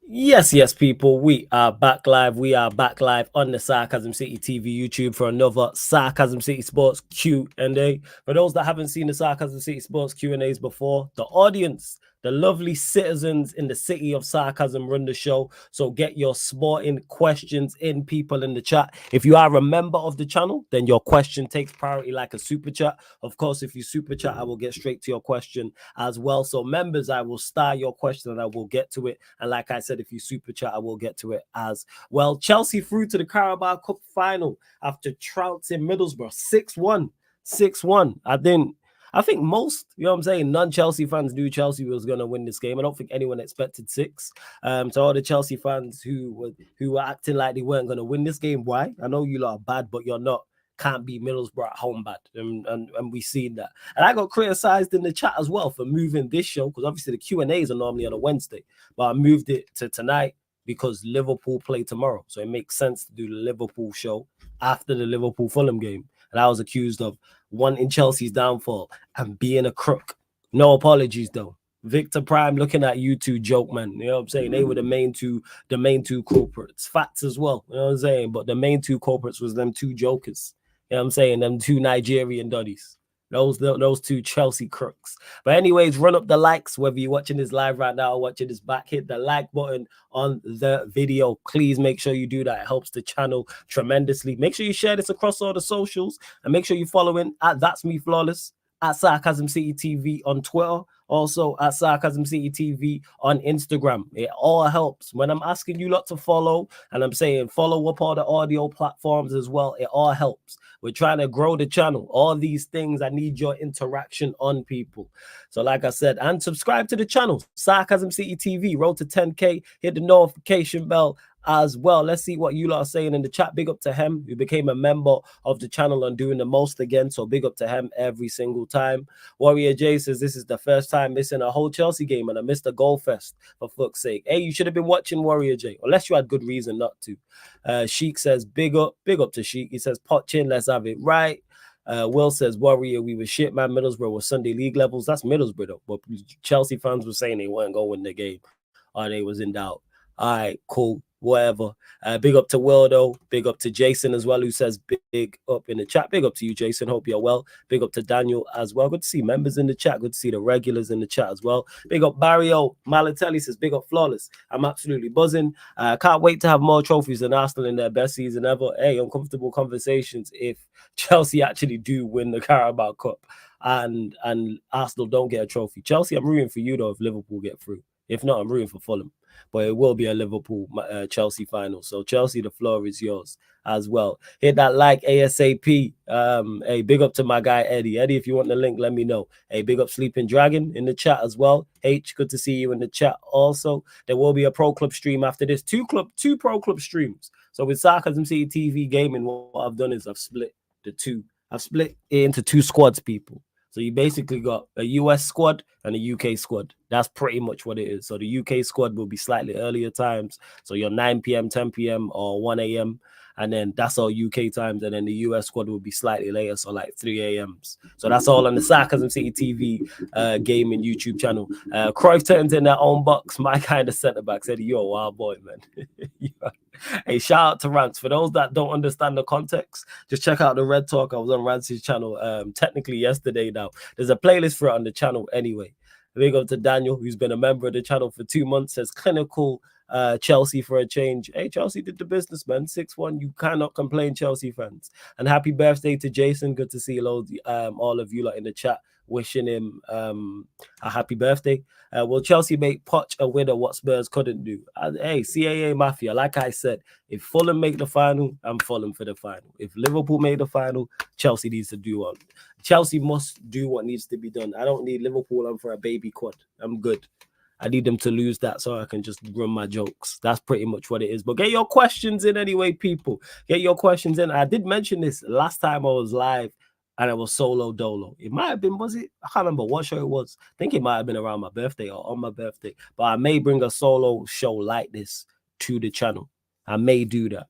Yes, people, we are back live. We are back live on the Sarcasm City TV YouTube for another Sarcasm City Sports Q&A. For those that haven't seen the Sarcasm City Sports Q&As before, the audience, the lovely citizens in the city of Sarcasm run the show. So get your sporting questions in, people, in the chat. If you are a member of the channel, then your question takes priority like a super chat. Of course, if you super chat, I will get straight to your question as well. So members, I will star your question and I will get to it. And like I said, if you super chat, I will get to it as well. Chelsea through to the Carabao Cup final after trouncing Middlesbrough 6-1. 6-1. I think most, you know what I'm saying, non-Chelsea fans knew Chelsea was going to win this game. I don't think anyone expected 6. So all the Chelsea fans who were acting like they weren't going to win this game, why? I know you lot are bad, but you're not. Can't be Middlesbrough at home bad. And we've seen that. And I got criticized in the chat as well for moving this show, because obviously the Q&As are normally on a Wednesday, but I moved it to tonight because Liverpool play tomorrow. So it makes sense to do the Liverpool show after the Liverpool Fulham game. And I was accused of wanting Chelsea's downfall and being a crook. No apologies though. Victor Prime looking at you two, joke man. You know what I'm saying? They were the main two culprits. Facts as well. You know what I'm saying? But the main two culprits was them two jokers. You know what I'm saying? Them two Nigerian doddies. Those two Chelsea crooks. But anyways, run up the likes, whether you're watching this live right now or watching this back. Hit the like button on the video. Please make sure you do that. It helps the channel tremendously. Make sure you share this across all the socials. And make sure you're following at That's Me Flawless, at Sarcasm City TV on Twitter, also at Sarcasm City TV on Instagram. It all helps. When I'm asking you lot to follow, and I'm saying follow up all the audio platforms as well, it all helps. We're trying to grow the channel. All these things, I need your interaction on, people. So like I said, and subscribe to the channel, Sarcasm City TV, road to 10K, hit the notification bell as well. Let's see what you lot are saying in the chat. Big up to him who became a member of the channel and doing the most again. So big up to him every single time. Warrior J says this is the first time missing a whole Chelsea game and I missed a goal fest, for fuck's sake. Hey, you should have been watching Warrior J, unless you had good reason not to. Sheik says big up to Sheik. He says pot chin, let's have it right. Will says Warrior, we were shit, man. Middlesbrough was Sunday league levels. That's Middlesbrough though. But Chelsea fans were saying they weren't going to win the game or they was in doubt. All right, cool. Whatever. Big up to Will though. Big up to Jason as well, who says big up in the chat. Big up to you, Jason. Hope you're well. Big up to Daniel as well. Good to see members in the chat. Good to see the regulars in the chat as well. Big up Barrio. Malatelli says big up Flawless. I'm absolutely buzzing. Can't wait to have more trophies than Arsenal in their best season ever. Hey, uncomfortable conversations if Chelsea actually do win the Carabao Cup and Arsenal don't get a trophy. Chelsea, I'm rooting for you though if Liverpool get through. If not, I'm rooting for Fulham. But it will be a Liverpool Chelsea final. So Chelsea, the floor is yours as well. Hit that like ASAP. Hey, big up to my guy Eddie. Eddie, if you want the link, let me know. Hey, big up Sleeping Dragon in the chat as well. H, good to see you in the chat also. There will be a Pro Club stream after this. Two Pro Club streams. So with Sarcasm City TV Gaming, what I've done is I've split it into 2 squads, people. So you basically got a US squad and a UK squad. That's pretty much what it is. So the UK squad will be slightly earlier times. So your 9 p.m., 10 p.m. or 1 a.m. And then that's all UK times. And then the US squad will be slightly later, so like 3 a.m.s. So that's all on the Sarcasm City TV gaming YouTube channel. Cruyff turns in their own box. My kind of centre-back said, you're a wild boy, man. Hey, shout out to Rance. For those that don't understand the context, just check out the Red Talk. I was on Rance's channel technically yesterday now. There's a playlist for it on the channel anyway. Big up to Daniel, who's been a member of the channel for 2 months, says clinical Chelsea for a change. Hey, Chelsea did the business, man. 6-1. You cannot complain, Chelsea fans. And happy birthday to Jason. Good to see all of you lot in the chat wishing him a happy birthday. Will Chelsea make Poch a winner what Spurs couldn't do? Hey, CAA Mafia, like I said, if Fulham make the final, I'm Fulham for the final. If Liverpool made the final, Chelsea needs to do one. Chelsea must do what needs to be done. I don't need Liverpool on for a baby quad. I'm good. I need them to lose that so I can just run my jokes. That's pretty much what it is. But get your questions in anyway, people. Get your questions in. I did mention this last time I was live and I was solo dolo. It might have been, was it? I can't remember what show it was. I think it might have been around my birthday or on my birthday. But I may bring a solo show like this to the channel. I may do that,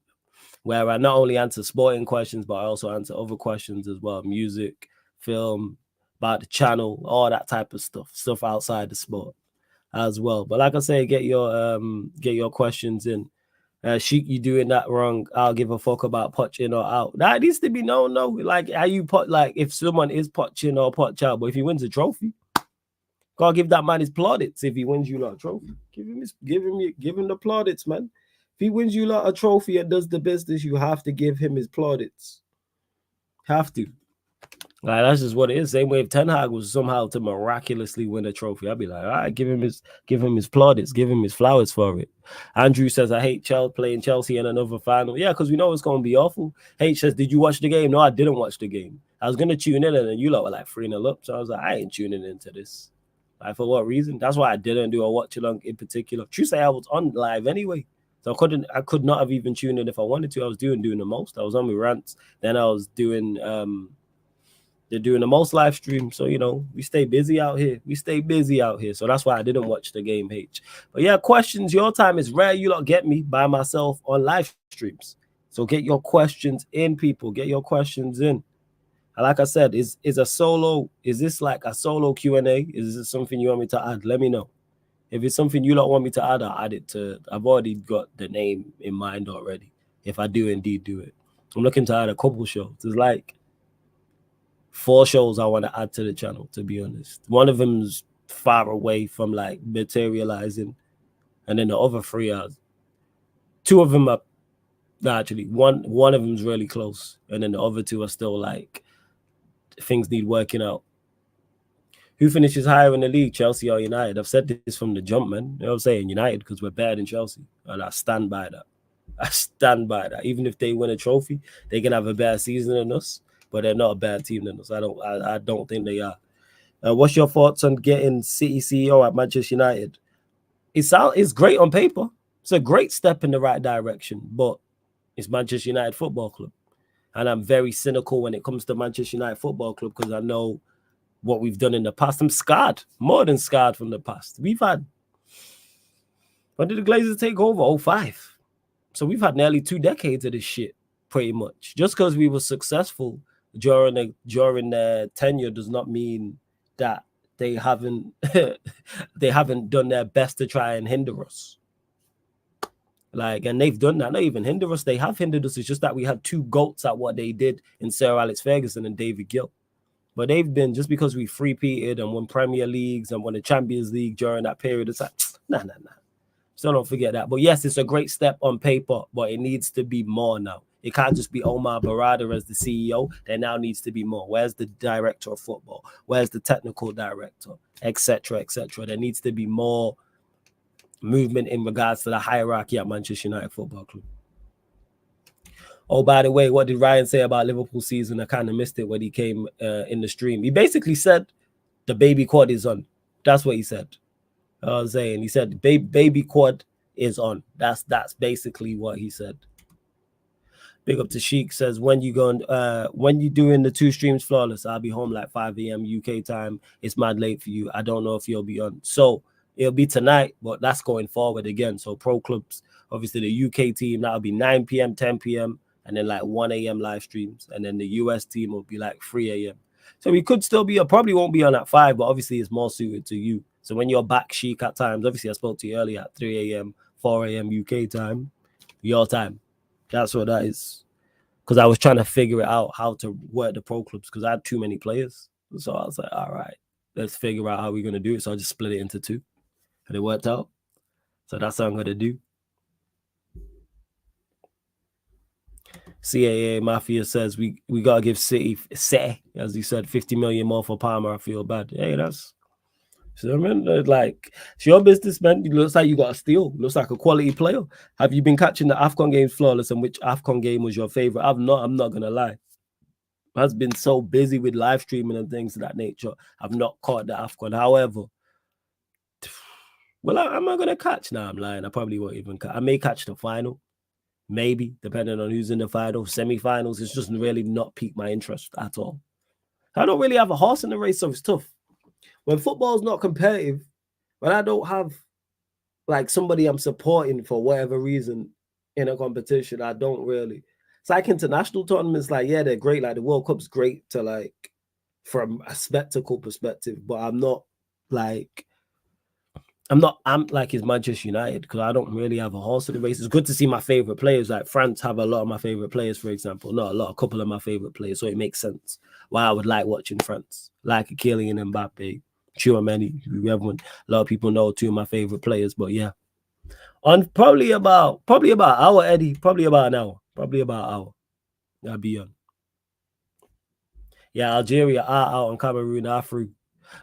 where I not only answer sporting questions, but I also answer other questions as well. Music, film, about the channel, all that type of stuff outside the sport as well. But like I say, get your questions in. Sheik, you doing that wrong. I'll give a fuck about potch in or out. That needs to be no. Like, how you pot, like, if someone is potching or potch out, but if he wins a trophy, gotta give that man his plaudits. If he wins you lot a trophy, give him the plaudits, man. If he wins you lot a trophy and does the business, you have to give him his plaudits. Have to. Like, that's just what it is. Same way if Ten Hag was somehow to miraculously win a trophy, I'd be like, all right, give him his plaudits, give him his flowers for it. Andrew says, I hate playing Chelsea in another final. Yeah, because we know it's going to be awful. H says, did you watch the game? No, I didn't watch the game. I was going to tune in, and then you lot were like 3-0 up. So I was like, I ain't tuning into this. Like, for what reason? That's why I didn't do a watch along in particular. True say, I was on live anyway. So I could not have even tuned in if I wanted to. I was doing the most. I was on my rants. Then I was doing they're doing the most live stream. So, you know, we stay busy out here. So that's why I didn't watch the game, H. But yeah, questions. Your time is rare. You lot get me by myself on live streams. So get your questions in, people. Get your questions in. And like I said, is this like a solo Q&A? Is this something you want me to add? Let me know. If it's something you don't want me to add, I'll add it to. I've already got the name in mind already. If I do indeed do it. I'm looking to add a couple shows. There's like 4 shows I want to add to the channel, to be honest. One of them's far away from like materializing, and then the other 3 are 2 of them are actually one of them's really close, and then the other 2 are still like things need working out. Who finishes higher in the league, Chelsea or United? I've said this from the jump, man. You know what I'm saying? United, because we're better than Chelsea, and I stand by that. Even if they win a trophy, they can have a better season than us, but they're not a bad team than us. I don't think they are. What's your thoughts on getting City CEO at Manchester United? It's great on paper. It's a great step in the right direction, but it's Manchester United Football Club. And I'm very cynical when it comes to Manchester United Football Club because I know what we've done in the past. I'm scarred, more than scarred from the past. We've had, when did the Glazers take over? 2005. So we've had nearly 2 decades of this shit, pretty much. Just because we were successful during their tenure does not mean that they haven't done their best to try and hinder us. Like, and they've done that. Not even hinder us. They have hindered us. It's just that we had 2 GOATs at what they did in Sir Alex Ferguson and David Gill. But they've been, just because we three-peated and won Premier Leagues and won the Champions League during that period, it's like, nah. So don't forget that. But yes, it's a great step on paper, but it needs to be more now. It can't just be Omar Barada as the CEO. There now needs to be more. Where's the director of football? Where's the technical director? Etc. There needs to be more movement in regards to the hierarchy at Manchester United Football Club. Oh, by the way, what did Ryan say about Liverpool season? I kind of missed it when he came in the stream. He basically said the baby quad is on. That's what he said. I was saying, he said baby quad is on. That's basically what he said. Big up to Sheik, says, when you doing the 2 streams flawless, I'll be home like 5 a.m. UK time. It's mad late for you. I don't know if you'll be on. So it'll be tonight, but that's going forward again. So pro clubs, obviously the UK team, that'll be 9 p.m., 10 p.m., and then like 1 a.m. live streams. And then the US team will be like 3 a.m. So we could still be, probably won't be on at 5, but obviously it's more suited to you. So when you're back, Sheik, at times, obviously I spoke to you earlier at 3 a.m., 4 a.m. UK time, your time. That's what that is. Because I was trying to figure it out how to work the pro clubs because I had too many players. So I was like, all right, let's figure out how we're going to do it. So I just split it into 2. And it worked out. So that's what I'm going to do. CAA Mafia says we got to give City, as he said, 50 million more for Palmer. I feel bad. Hey, that's... So I mean, like, it's your business, man. It looks like you got a steal. Looks like a quality player. Have you been catching the AFCON games flawless? And which AFCON game was your favorite? I'm not gonna lie. I've been so busy with live streaming and things of that nature. I've not caught the AFCON. However, well, am I gonna catch? Nah, I'm lying. I probably won't even catch. I may catch the final, maybe, depending on who's in the final. Semi-finals, it's just really not piqued my interest at all. I don't really have a horse in the race, so it's tough. When football's not competitive, when I don't have like somebody I'm supporting for whatever reason in a competition, I don't really. It's like international tournaments, like, yeah, they're great. Like the World Cup's great to like from a spectacle perspective, but I'm not like I'm like his Manchester United because I don't really have a horse in the race. It's good to see my favorite players. Like France have a lot of my favorite players, for example. Not a lot, a couple of my favorite players. So it makes sense why I would like watching France. Like Kylian Mbappe, Chouameni, everyone. A lot of people know two of my favorite players. But yeah, on probably about hour, Eddie. Probably about an hour. Probably about an hour. I'll be on. Yeah, Algeria are out and Cameroon are through.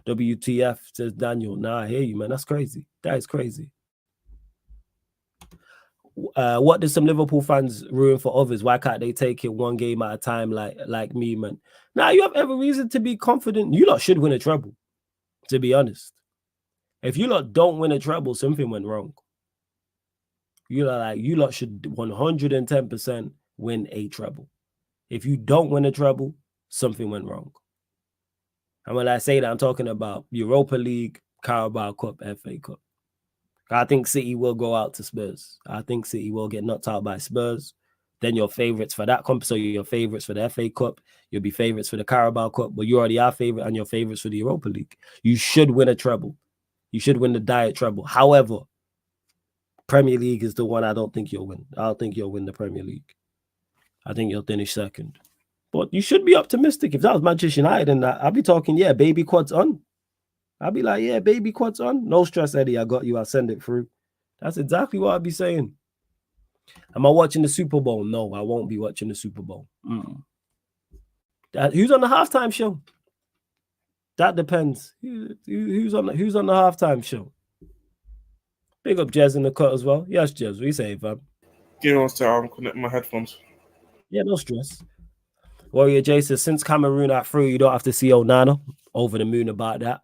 WTF, says Daniel. Nah, I hear you, man. That's crazy. That is crazy. What does some Liverpool fans ruin for others? Why can't they take it one game at a time like me, man? Now you have every reason to be confident. You lot should win a treble, to be honest. If you lot don't win a treble, something went wrong. You lot should 110% win a treble. If you don't win a treble, something went wrong. And when I say that, I'm talking about Europa League, Carabao Cup, FA Cup. I think City will go out to Spurs. I think City will get knocked out by Spurs. Then your favorites for that comp, so your favorites for the FA Cup, you'll be favorites for the Carabao Cup, but you already are favorite and your favorites for the Europa League. You should win a treble. You should win the diet treble. However, Premier League is the one I don't think you'll win. I don't think you'll win the Premier League. I think you'll finish second. But you should be optimistic. If that was Manchester United and that, I'll be talking, yeah, baby quads on. I'll be like, yeah, baby quads on. No stress, Eddie. I got you. I'll send it through. That's exactly what I'll be saying. Am I watching the Super Bowl? No, I won't be watching the Super Bowl. Who's on the halftime show? That depends. Who's on the halftime show? Big up Jez in the cut as well. Yes, Jez. What you say, fam? Give me one second. I'm connecting my headphones. Yeah, no stress. Warrior J says, since Cameroon are through, you don't have to see Onana. Over the moon about that.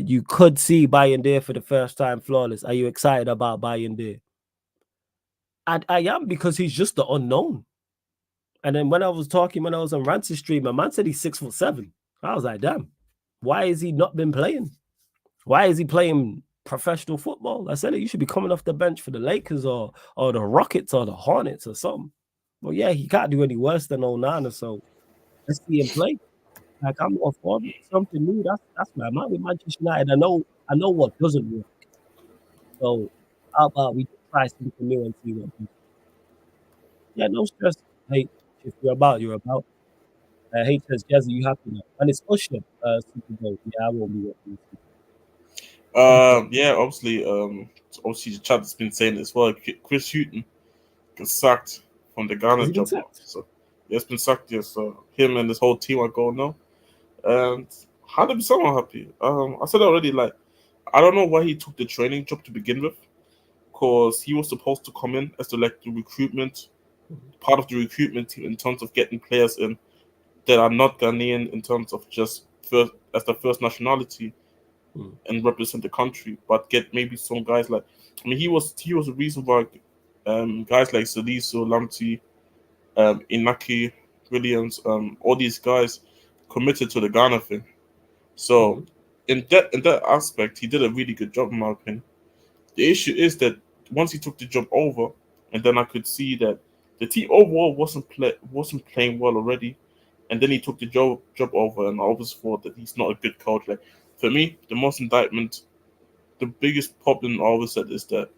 You could see Bayern for the first time flawless. Are you excited about Bayern? And I am, because he's just the unknown. And then when I was on Rance's stream, my man said he's 6'7". I was like, damn, why has he not been playing? Why is he playing professional football? I said, you should be coming off the bench for the Lakers or the Rockets or the Hornets or something. Well, yeah, he can't do any worse than Onana, so let's see him play. Like, I'm all for it. Something new. That's my mind with Manchester United. I know what doesn't work. So how about we try something new and see what happens? Yeah, no stress. Hey, if you're about, you're about. H says, Jazzy, you have to know. And it's Usher, Super Bowl. Yeah, I won't be watching this. Yeah, obviously the chat has been saying as well. Chris Hughton got sacked from the Ghana job. So yeah, it's been sacked. Yeah, so him and this whole team are going now. And 100% I'm happy. I said already, like, I don't know why he took the training job to begin with, because he was supposed to come in as the recruitment part of the recruitment team in terms of getting players in that are not Ghanaian, in terms of just as the first nationality and represent the country, but get maybe some guys like, I mean, he was the reason why guys like Salisu, Lamptey, Inaki, Williams, all these guys committed to the Ghana thing. So in that aspect, he did a really good job in my opinion. The issue is that once he took the job over, and then I could see that the team overall wasn't playing well already, and then he took the job over, and I always thought that he's not a good coach. Like, for me, the biggest problem I always said is that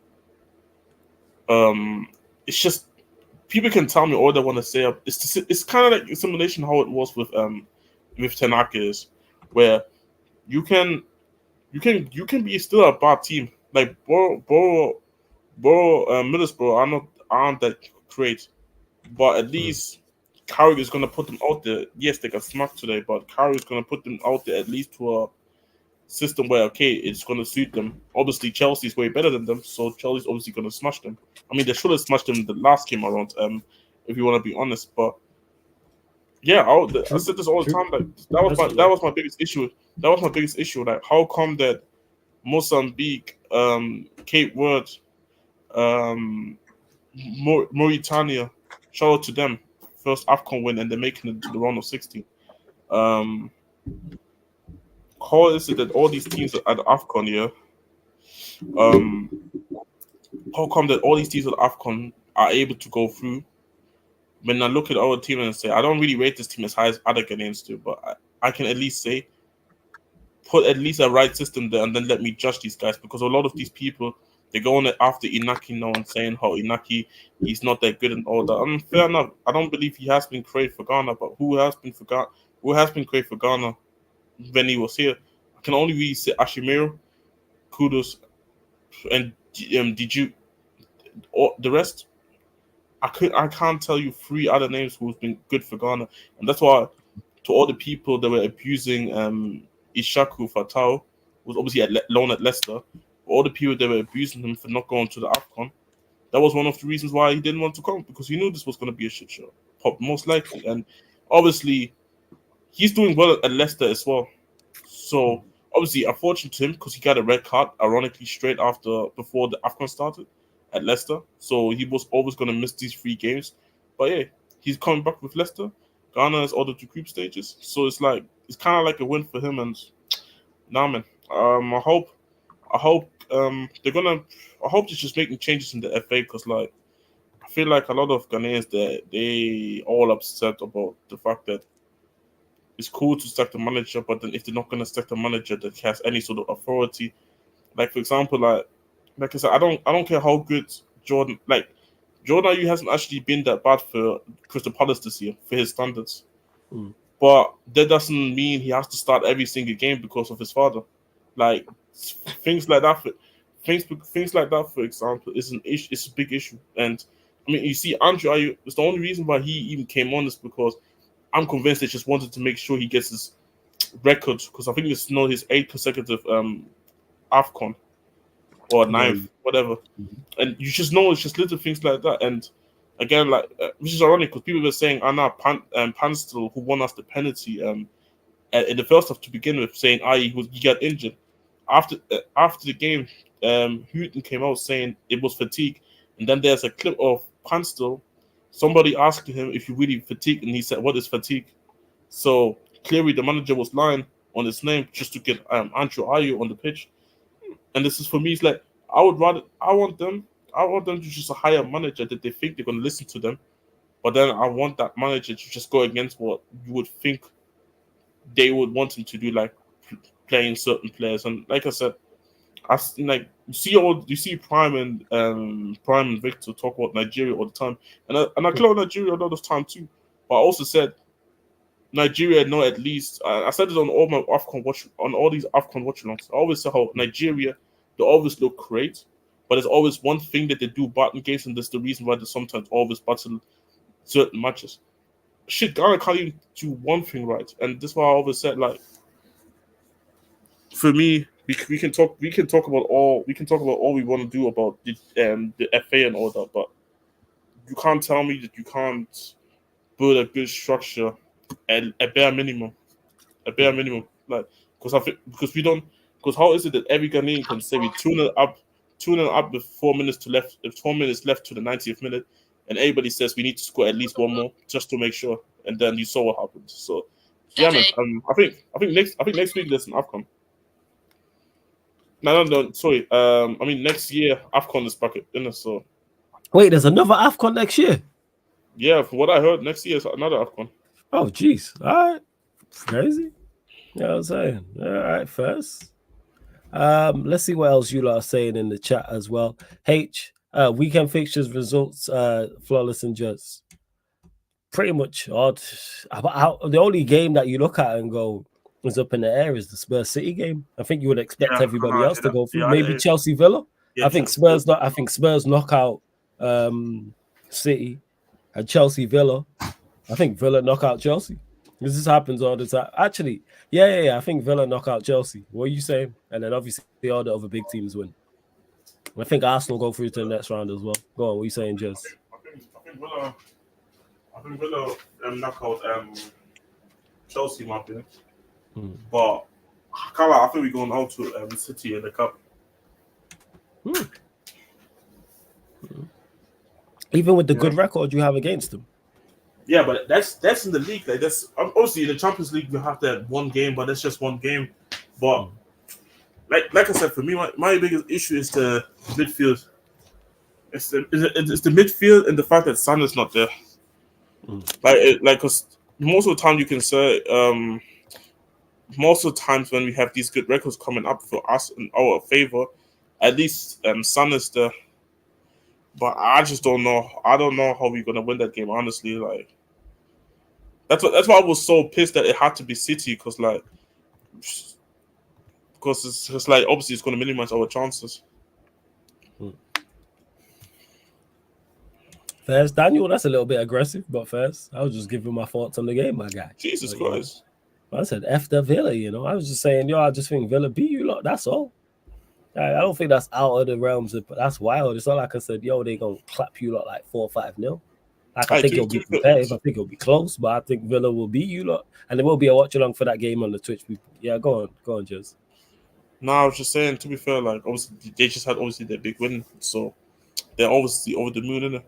it's just, people can tell me all they want to say. It's kind of like a simulation how it was with Tanaka is, where you can be still a bad team. Like Middlesbrough aren't that great, but at least Carrick is gonna put them out there. Yes, they got smacked today, but Carrick is gonna put them out there at least to a system where, okay, it's gonna suit them. Obviously, Chelsea's way better than them, so Chelsea's obviously gonna smash them. I mean, they should have smashed them the last game around. If you want to be honest, but yeah, I said this all the time. Like, that was my biggest issue. That was my biggest issue. Like, how come that Mozambique, Cape Verde, Mauritania, shout out to them, first AFCON win, and they're making it to the round of 16. How is it that all these teams at AFCON, how come that all these teams at AFCON are able to go through? When I look at our team and say, I don't really rate this team as high as other Ghanaians do, but I can at least say put at least a right system there, and then let me judge these guys, because a lot of these people, they go on it after Inaki now and saying how Inaki, he's not that good and all that. Fair enough. I don't believe he has been great for Ghana, but who has been great for Ghana when he was here? I can only really say Ashimiro, Kudos, and Diju. Or the rest, I can't tell you 3 other names who's been good for Ghana, and that's why to all the people that were abusing Ishaku Fatau, who was obviously loan at Leicester, all the people that were abusing him for not going to the AFCON, that was one of the reasons why he didn't want to come, because he knew this was going to be a shit show, most likely. And obviously, he's doing well at Leicester as well. So obviously, unfortunate to him, because he got a red card, ironically, before the AFCON started at Leicester. So he was always going to miss these 3 games. But yeah, he's coming back with Leicester. Ghana is ordered to group stages, so it's kind of like a win for him. And nah, man, I hope they're just making changes in the FA, because I feel like a lot of Ghanaians they all upset about the fact that it's cool to sack the manager, but then if they're not gonna sack the manager that has any sort of authority, like for example, like I said, I don't care how good Jordan Ayew hasn't actually been that bad for Crystal Palace this year for his standards. But that doesn't mean he has to start every single game because of his father. Like things like that, for example, is an issue. It's a big issue. And I mean, you see, Andrew Ayew, it's the only reason why he even came on is because I'm convinced they just wanted to make sure he gets his record, because I think it's not his 8th consecutive AFCON. Or 9th, whatever. And you just know it's just little things like that. And again, which is ironic, because people were saying Anna Panstil, who won us the penalty in the first half to begin with, saying he got injured. After the game, Houghton came out saying it was fatigue. And then there's a clip of Panstil, somebody asking him if you really fatigued, and he said, "What is fatigue?" So clearly the manager was lying on his name just to get Andrew Ayew on the pitch. And this is, for me, it's like I want them to just hire a manager that they think they're going to listen to them, but then I want that manager to just go against what you would think they would want him to do, like playing certain players. And like I said, you see Prime and Victor talk about Nigeria all the time, and I call Nigeria a lot of time too. But I also said Nigeria know at least. I said it on all my these AFCON watch-alongs. I always say how Nigeria, they always look great, but there's always one thing that they do bad in games, and that's the reason why they sometimes always battle certain matches. Shit, Ghana can't even do one thing right, and that's why I always said, like, for me, we can talk about all we want to do about the FA and all that, but you can't tell me that you can't build a good structure at a bare minimum, like, because how is it that every Ghanaian can say we 2-0 up with 4 minutes left to the 90th minute, and everybody says we need to score at least one more just to make sure, and then you saw what happened. So yeah, man. I think next week there's an AFCON. No, sorry. I mean next year AFCON is back in it. So wait, there's another AFCON next year? Yeah, from what I heard, next year is another AFCON. Oh, jeez. All right. It's crazy. You know what I'm saying? All right, first. Let's see what else you lot are saying in the chat as well. Weekend fixtures results, flawless and just pretty much odd. The only game that you look at and go is up in the air is the Spurs City game. I think you would expect everybody else to go through. Yeah, maybe Chelsea Villa. Yeah, I think Spurs knock out City, and Chelsea Villa. I think Villa knock out Chelsea. This happens all the time. Actually, yeah. I think Villa knock out Chelsea. What are you saying? And then obviously all the other big teams win. I think Arsenal go through to the next round as well. Go on, what are you saying, Jez? I think Villa knock out Chelsea, my opinion. But I think we're going out to City in the cup. Even with the good record you have against them. Yeah, but that's in the league. Like, that's obviously in the Champions League you have that one game, but that's just one game. But like I said, for me, my biggest issue is the midfield. It's the midfield and the fact that Son is not there. Because most of the time you can say most of the times when we have these good records coming up for us in our favor, at least Son is there. But I just don't know. I don't know how we're gonna win that game. Honestly, like that's why I was so pissed that it had to be City because it's like obviously it's gonna minimize our chances. First, Daniel, that's a little bit aggressive, but first, I was just giving my thoughts on the game, my guy. Jesus Christ. I said F the Villa, I was just saying, I just think Villa beat you lot. That's all. I don't think that's out of the realms of, but that's wild. It's not like I said, they gonna clap you lot like 4 or 5-0. Like I think it'll be competitive. I think it'll be close, but I think Villa will beat you lot, and there will be a watch along for that game on the Twitch. People, yeah, go on, Jez. No, I was just saying. To be fair, like obviously they just had their big win, so they're obviously over the moon, isn't it?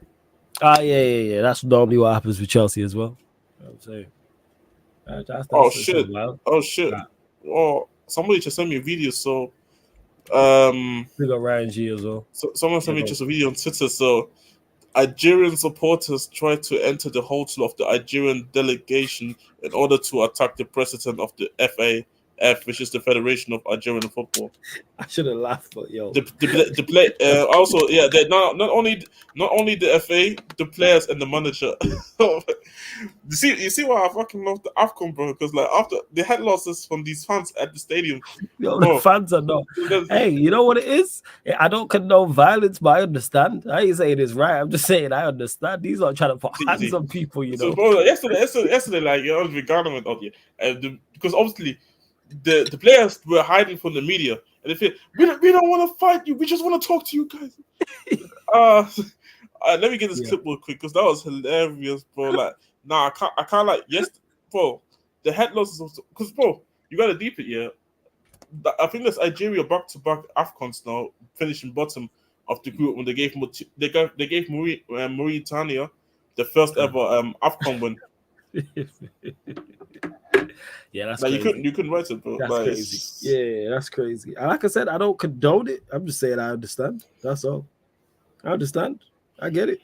Yeah. That's normally what happens with Chelsea as well. I'm saying. Oh shit! Oh, somebody just sent me a video. So, we got Ryan G as well. So someone sent me just a video on Twitter. So, Algerian supporters tried to enter the hotel of the Algerian delegation in order to attack the president of the FAF, which is the Federation of Algerian Football. I should have laughed, but yo, the play also not only the FA, the players and the manager. you see why I fucking love the AFCON, bro? Because like after they had losses from these fans at the stadium, the fans are not. Hey, you know what it is? I don't condone violence, but I understand. I ain't saying it's right. I'm just saying I understand. These are trying to put hands on people, So, bro, yesterday, like I was regarding it, because obviously the players were hiding from the media. And they feel, we don't want to fight you. We just want to talk to you guys. Let me get this clip real quick because that was hilarious, bro. Like, nah, I can't like, yes, bro. The head losses, because, bro, you got to deep it, yeah. I think that's Algeria back-to-back AFCONs now, finishing bottom of the group when they gave Mauritania the first ever AFCON win. Yeah, that's like crazy. You couldn't write it, bro. That's crazy. Yeah, that's crazy. And like I said, I don't condone it. I'm just saying I understand. That's all. I understand. I get it.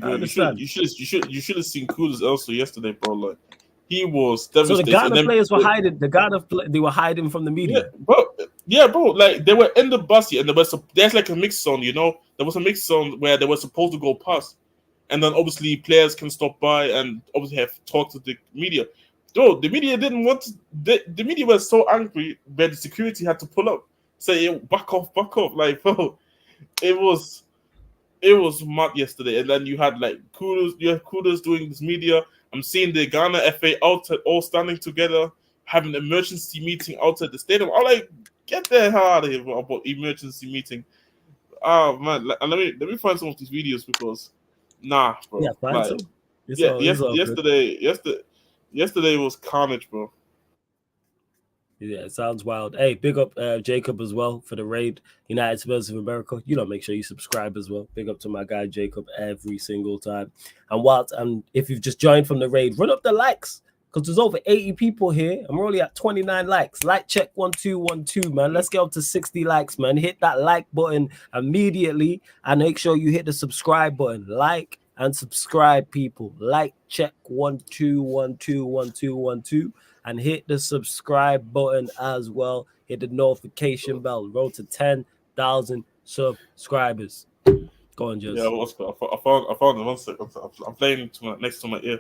I understand. You should have seen Kudus also yesterday, bro. Like he was devastated. So the Ghana players were hiding. They were hiding from the media. Yeah, bro. Like they were in the bus here, and there's like a mix zone. There was a mix zone where they were supposed to go past, and then obviously players can stop by and obviously have talked to the media. Bro, the media didn't want to, the media was so angry that the security had to pull up, say back off. Like, bro, it was mad yesterday. And then you had like Kudus doing this media. I'm seeing the Ghana FA all standing together, having an emergency meeting outside the stadium. I'm like, get the hell out of here about emergency meeting. Oh man, let me find some of these videos because bro. Yeah, find some. Yesterday was carnage, bro. Yeah, it sounds wild. Hey, big up Jacob as well for the raid. United Spurs of America. Make sure you subscribe as well. Big up to my guy Jacob every single time. And if you've just joined from the raid, run up the likes because there's over 80 people here. I'm only at 29 likes. Like check 1212, man. Let's get up to 60 likes, man. Hit that like button immediately and make sure you hit the subscribe button. Like and subscribe, people. Like check 1212 and hit the subscribe button as well. Hit the notification bell. Road to 10,000 subscribers. Go on, Jez. Yeah, I found it. 1 second. I'm playing next to my ear.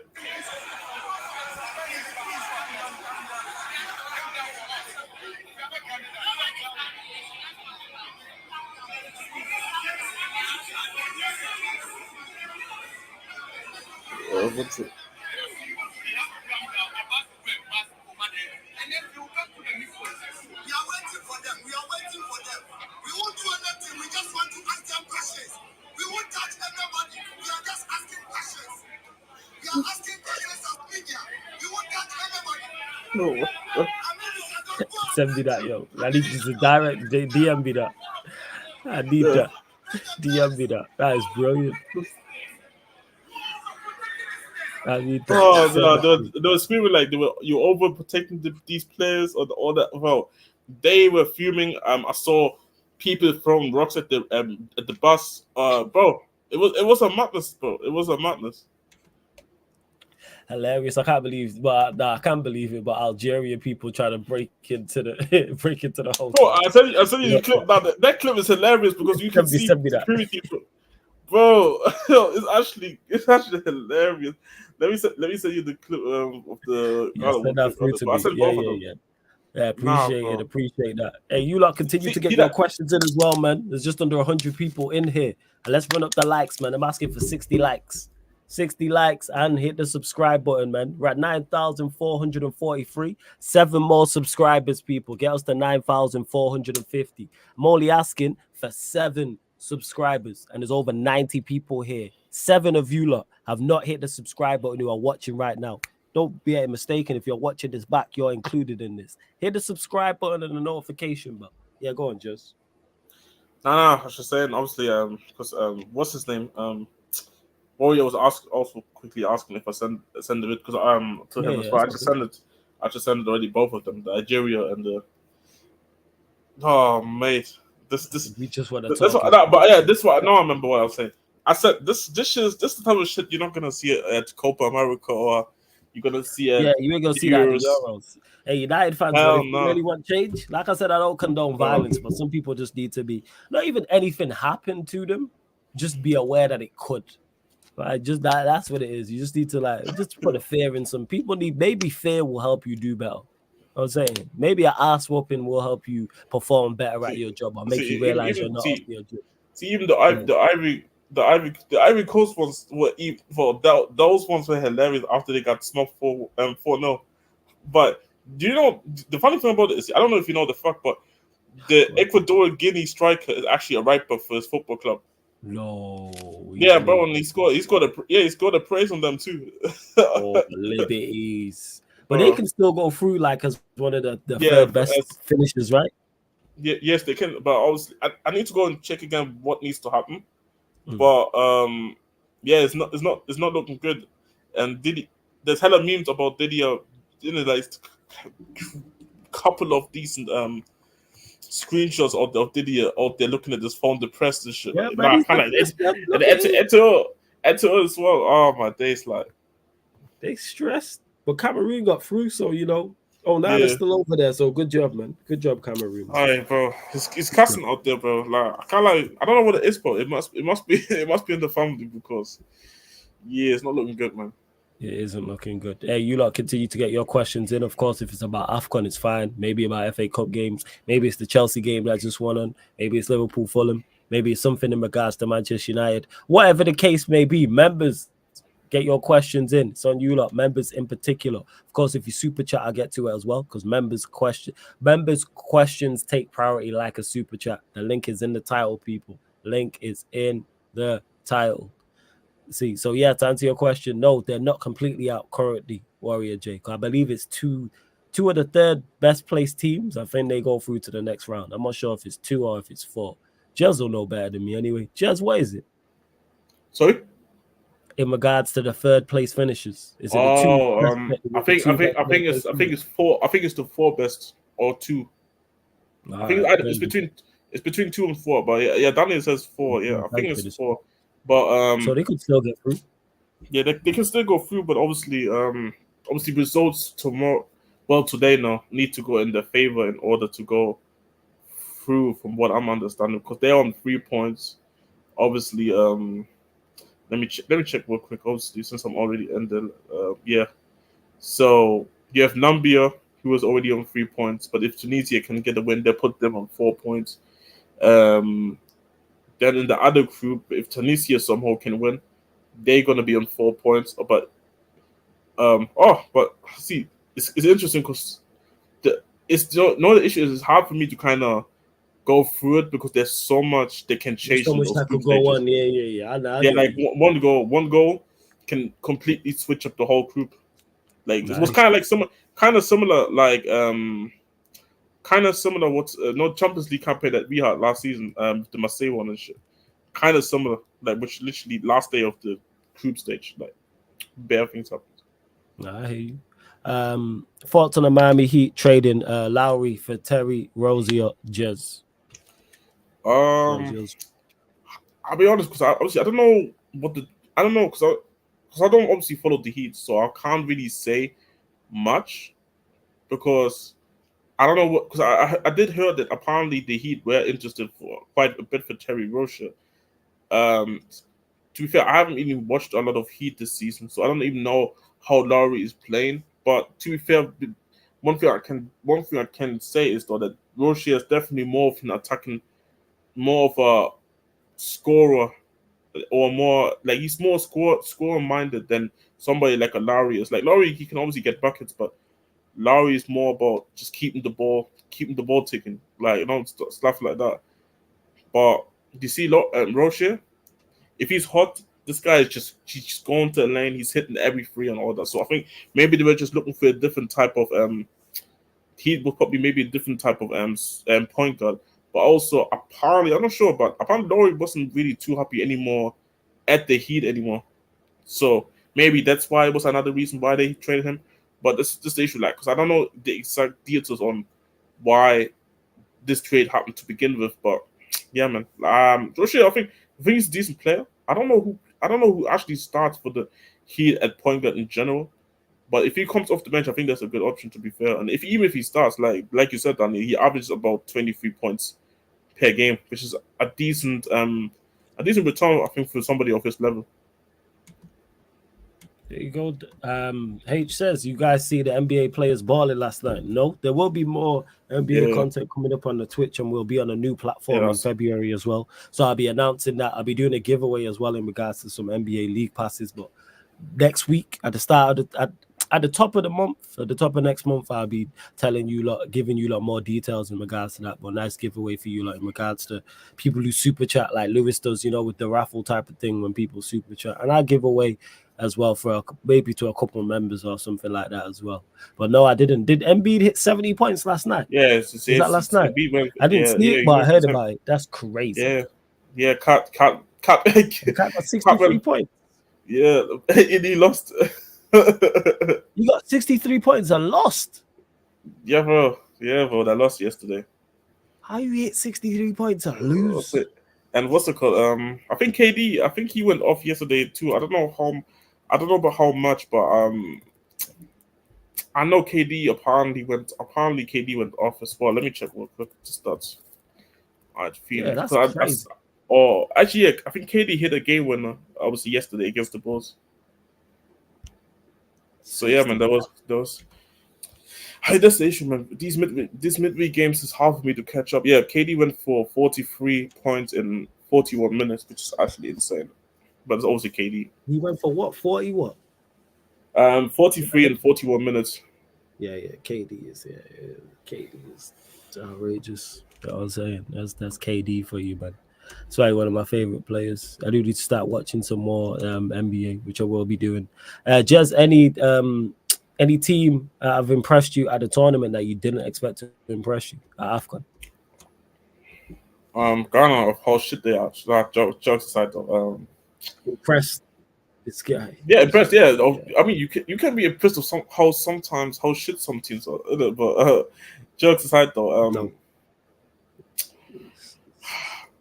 What's it? No. Send me that, yo. I need you to direct DM me that. I need that. DM me that. That is brilliant. I need that. Oh no, they were screaming like you overprotecting these players or all that. Well, they were fuming. I saw people throwing rocks at the bus. Bro, it was a madness, bro. It was a madness. Hilarious. I can't believe, but I can't believe it. But Algerian people try to break into the hotel. Bro, I tell you the clip. That clip is hilarious because you can see send me that. security. Bro, it's actually hilarious. Let me send you the clip of the. Send that through to me. I sent both of them. Yeah, appreciate that. Hey, you lot continue to get your questions in as well, man. There's just under 100 people in here. And let's run up the likes, man. I'm asking for 60 likes. 60 likes and hit the subscribe button, man. We're at 9,443. 7 more subscribers, people. Get us to 9,450. I'm only asking for 7 subscribers. And there's over 90 people here. 7 of you lot have not hit the subscribe button who are watching right now. Don't be mistaken. If you're watching this back, you're included in this. Hit the subscribe button and the notification bell. Yeah, go on, Just. I was just saying, obviously, because what's his name? Warrior was also quickly asking if I send it because to him as well. I just sent it already, both of them, the Algeria and the. Oh mate, this we just want to this is what I remember what I was saying. I said this is the type of shit you're not gonna see it at Copa America or. You're gonna see it. Yeah, you ain't gonna see that in Euros. Hey, United fans, really want change. Like I said, I don't condone violence, but some people just need to be not even anything happened to them. Just be aware that it could. Right? Just that's what it is. You just need to just put a fear in some people. Maybe fear will help you do better. I'm saying maybe an ass whooping will help you perform better at your job or make you realize you're not up to your job. See, even the Ivory Coast ones those ones were hilarious after they got snuffed 4-0. But do you know the funny thing about it is I don't know if you know the fact, but the Ecuadorian Guinea striker is actually a right back for his football club. No. Yeah, bro, and he scored a praise on them too. Liberties. But they can still go through as one of the third best finishers, right? Yeah, yes, they can. But obviously, I need to go and check again what needs to happen. But it's not looking good. And there's hella memes about Didier. Couple of decent screenshots of Didier out there looking at this phone, depressed and shit. Yeah, and Eto'o as well. Oh my days, they stressed. But Cameroon got through, so they're still over there. So good job, man. Good job, Cameroon. All right, bro. It's cussing out there, bro. I don't know what it is, bro. It must be in the family because it's not looking good, man. It isn't looking good. Hey, you lot continue to get your questions in. Of course, if it's about AFCON, it's fine. Maybe about FA Cup games. Maybe it's the Chelsea game that just won on. Maybe it's Liverpool Fulham. Maybe it's something in regards to Manchester United. Whatever the case may be, members, get your questions in. It's on you lot, members in particular. Of course, if you super chat, I'll get to it as well because members' questions take priority like a super chat. The link is in the title, people. Link is in the title. See, so to answer your question, no, they're not completely out currently, Warrior Jake. I believe it's two of the third best placed teams. I think they go through to the next round. I'm not sure if it's 2 or if it's 4. Jez will know better than me anyway. Jez, what is it? Sorry? In regards to the third place finishes, is it I think it's 4. I think it's the 4 best or 2. I think it's between 2 and 4. But Daniel says 4. Yeah, I think it's 4. But so they could still get through. Yeah, they can still go through, but obviously results today now need to go in their favor in order to go through. From what I'm understanding, because they're on 3 points. Obviously, let me check real quick. Obviously, since I'm already in the So you have Nambia, who was already on 3 points, but if Tunisia can get a win, they put them on 4 points. Then in the other group, if Tunisia somehow can win, they're gonna be on 4 points. But see, it's interesting because the issue is it's hard for me to kind of go through it because there's so much they can change. So much that could go on. One goal can completely switch up the whole group. It was kind of similar what's no Champions League campaign that we had last season, the Marseille one and shit. Kind of similar, which literally last day of the group stage, bare things happened. I hear you. Thoughts on the Miami Heat trading Lowry for Terry Rozier, Jez? I'll be honest because I don't know because because I don't obviously follow the Heat, so I can't really say much because I don't know what. Because I did hear that apparently the Heat were interested for quite a bit for Terry Rozier. Um, to be fair, I haven't even watched a lot of Heat this season, so I don't even know how Lowry is playing. But to be fair, one thing I can say is though that Rozier is definitely more of an attacking, more of a scorer, or more like he's more score minded than somebody like a Lowry is. Like Lowry, he can obviously get buckets, but Lowry is more about just keeping the ball ticking, like stuff like that. But you see, Rozier, if he's hot, this guy is he's just going to the lane. He's hitting every free and all that. So I think maybe they were just looking for a different type of He was probably maybe a different type of point guard. But also apparently, I'm not sure, but apparently Lowry wasn't really too happy anymore at the Heat anymore. So maybe that's why it was another reason why they traded him. But this is the issue, like, because I don't know the exact details on why this trade happened to begin with. But yeah, man, Rozier, I think he's a decent player. I don't know who actually starts for the Heat at point guard in general. But if he comes off the bench, I think that's a good option, to be fair. And even if he starts, like you said, Danny, he averages about 23 points per game, which is a decent return, I think, for somebody of his level. There you go. H says, you guys see the NBA players balling last night? No, there will be more NBA content coming up on the Twitch, and we'll be on a new platform in February as well. So I'll be announcing that. I'll be doing a giveaway as well in regards to some NBA league passes. But next week, at the start of at the top of the month, at the top of next month, I'll be telling you giving you more details in regards to that. But nice giveaway for you, in regards to people who super chat like Lewis does, with the raffle type of thing when people super chat, and I give away as well for maybe to a couple of members or something like that as well. But no, I didn't. Did Embiid hit 70 points last night? Yeah, was that last night? I didn't see it, but I heard about it. That's crazy. Yeah. Cat got 63 points. Yeah, and he lost. You got 63 points and lost. Yeah, bro. That lost yesterday. How you hit 63 points and lose? And what's it called? I think KD. I think he went off yesterday too. I don't know about how much, but I know KD apparently KD went off as well. Let me check real quick the stats. Yeah, that's crazy. Actually, yeah, I think KD hit a game winner obviously yesterday against the Bulls. So yeah, man, that was. Hey, that's the issue, man. These midweek games is hard for me to catch up. Yeah, KD went for 43 points in 41 minutes, which is actually insane. But it's obviously KD. He went for what? 40 what? 43 and 41 minutes. Yeah, KD is outrageous. You know what I'm saying? That's KD for you, man. It's probably one of my favorite players. I do need to start watching some more NBA, which I will be doing. Just any team have impressed you at the tournament that you didn't expect to impress you at AFCON? Ghana, of how shit they are. Jokes aside, though. Impressed this guy. Yeah, impressed. Yeah, I mean, you can be impressed of how shit some teams are. But jokes aside, though. No.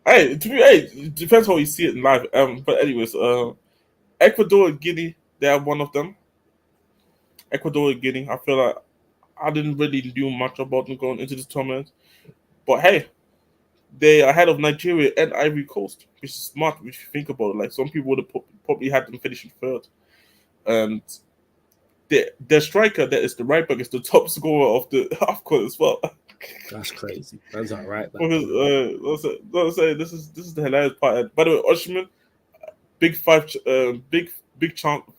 Hey, it depends how you see it in live. But anyways, Ecuador and Guinea, they are one of them. Ecuador and Guinea, I feel like I didn't really do much about them going into this tournament. But hey, they are ahead of Nigeria and Ivory Coast, which is smart if you think about it. Like, some people would have probably had them finishing third. And their striker, that is the right back, is the top scorer of the AFCON as well. That's crazy. That's all right. Because let's say this is the hilarious part. By the way, Osimhen,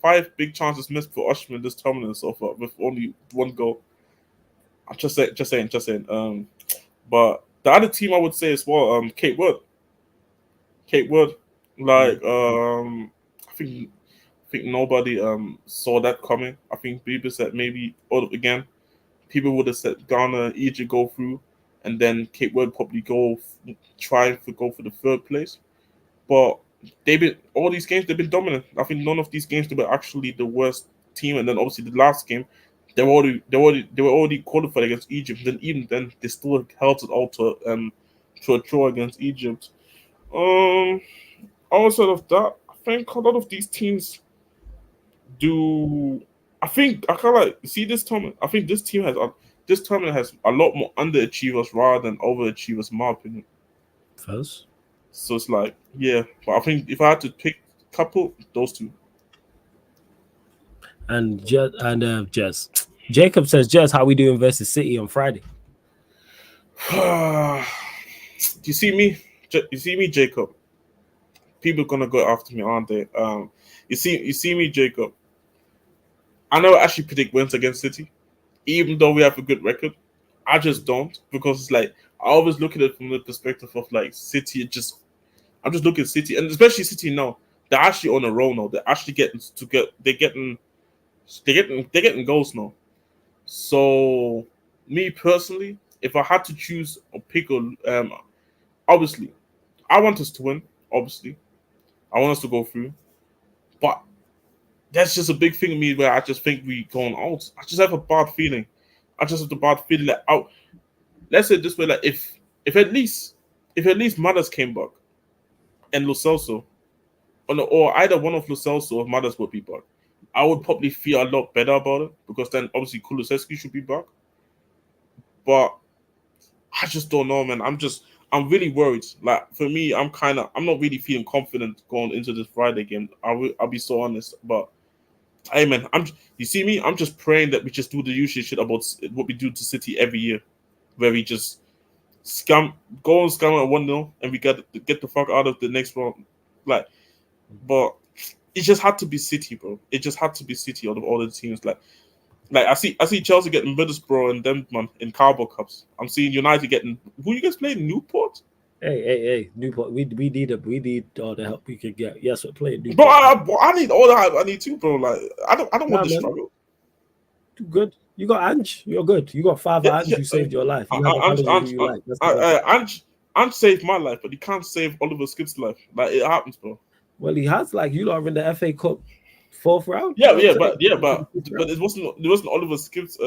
five big chances missed for Osimhen this tournament so far with only one goal. I'm just saying. But the other team I would say as well, Cape Verde. Like, I think nobody saw that coming. I think people said maybe again, people would have said Ghana, Egypt go through, and then Cape Verde probably try to go for the third place. But all these games they've been dominant. I think none of these games they were actually the worst team. And then obviously the last game, they were already qualified against Egypt. Then even then they still held it out to a draw against Egypt. Outside of that, I think a lot of these teams I think I kind of like see this tournament. I think this tournament has a lot more underachievers rather than overachievers, in my opinion. First. So it's like, yeah, but I think if I had to pick a couple, those two. And Jess. Jacob says, Jess, how we doing versus City on Friday? Do you see me? You see me, Jacob? People gonna go after me, aren't they? You see me, Jacob. I never actually predict wins against City, even though we have a good record. I just don't because it's like I always look at it from the perspective of like City. I'm just looking at City, and especially City now. They're actually on a roll now. They're actually they're getting goals now. So me personally, if I had to choose or pick obviously I want us to win. Obviously, I want us to go through, but that's just a big thing in me where I just think we going out. I just have a bad feeling. I just have the bad feeling that out. Let's say it this way: like if at least Mothers came back and Lo Celso, or either one of Lo Celso or Mothers would be back, I would probably feel a lot better about it because then obviously Kulusevski should be back. But I just don't know, man. I'm really worried. Like for me, I'm not really feeling confident going into this Friday game. I'll be so honest, but hey, man, you see me? I'm just praying that we just do the usual shit about what we do to City every year, where we just go and scam at 1-0, and we get the fuck out of the next round. Like, but it just had to be City, bro. It just had to be City out of all the teams. Like I see Chelsea getting Middlesbrough and them man in Carabao Cups. I'm seeing United getting who you guys playing Newport. Hey, Newport. We need all the help we can get. Yes, we're playing Newport. Bro, I need all the help I need too, bro. Like I don't want to struggle. Too good. You got Ange. You're good. You got Father Ange who saved your life. Ange saved my life, but he can't save Oliver Skip's life. Like it happens, bro. Well, he has. Like you lot are in the FA Cup 4th round. Yeah, but it wasn't Oliver Skip's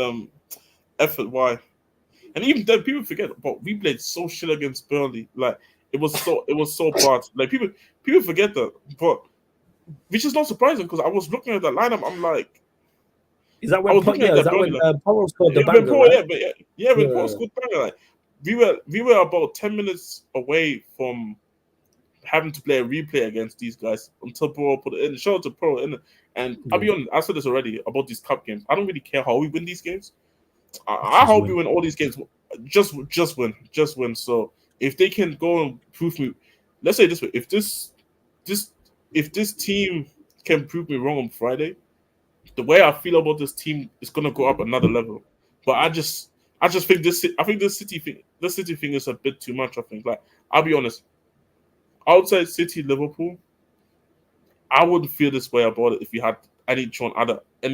effort. Why? And even then, people forget. But we played so shit against Burnley. Like it was so bad. Like people forget that. But which is not surprising because I was looking at that lineup. I'm like, is that when Porro scored the banger? When Porro scored the banger, like we were about 10 minutes away from having to play a replay against these guys until Porro put it in. Shout out to Porro in. And I'll be honest, I said this already about these cup games. I don't really care how we win these games. I hope we win all these games. Just win. So if they can go and prove me, let's say it this way: if this team can prove me wrong on Friday, the way I feel about this team is gonna go up another level. But I just think this City thing is a bit too much. I think. Like I'll be honest, outside City, Liverpool, I wouldn't feel this way about it if you had any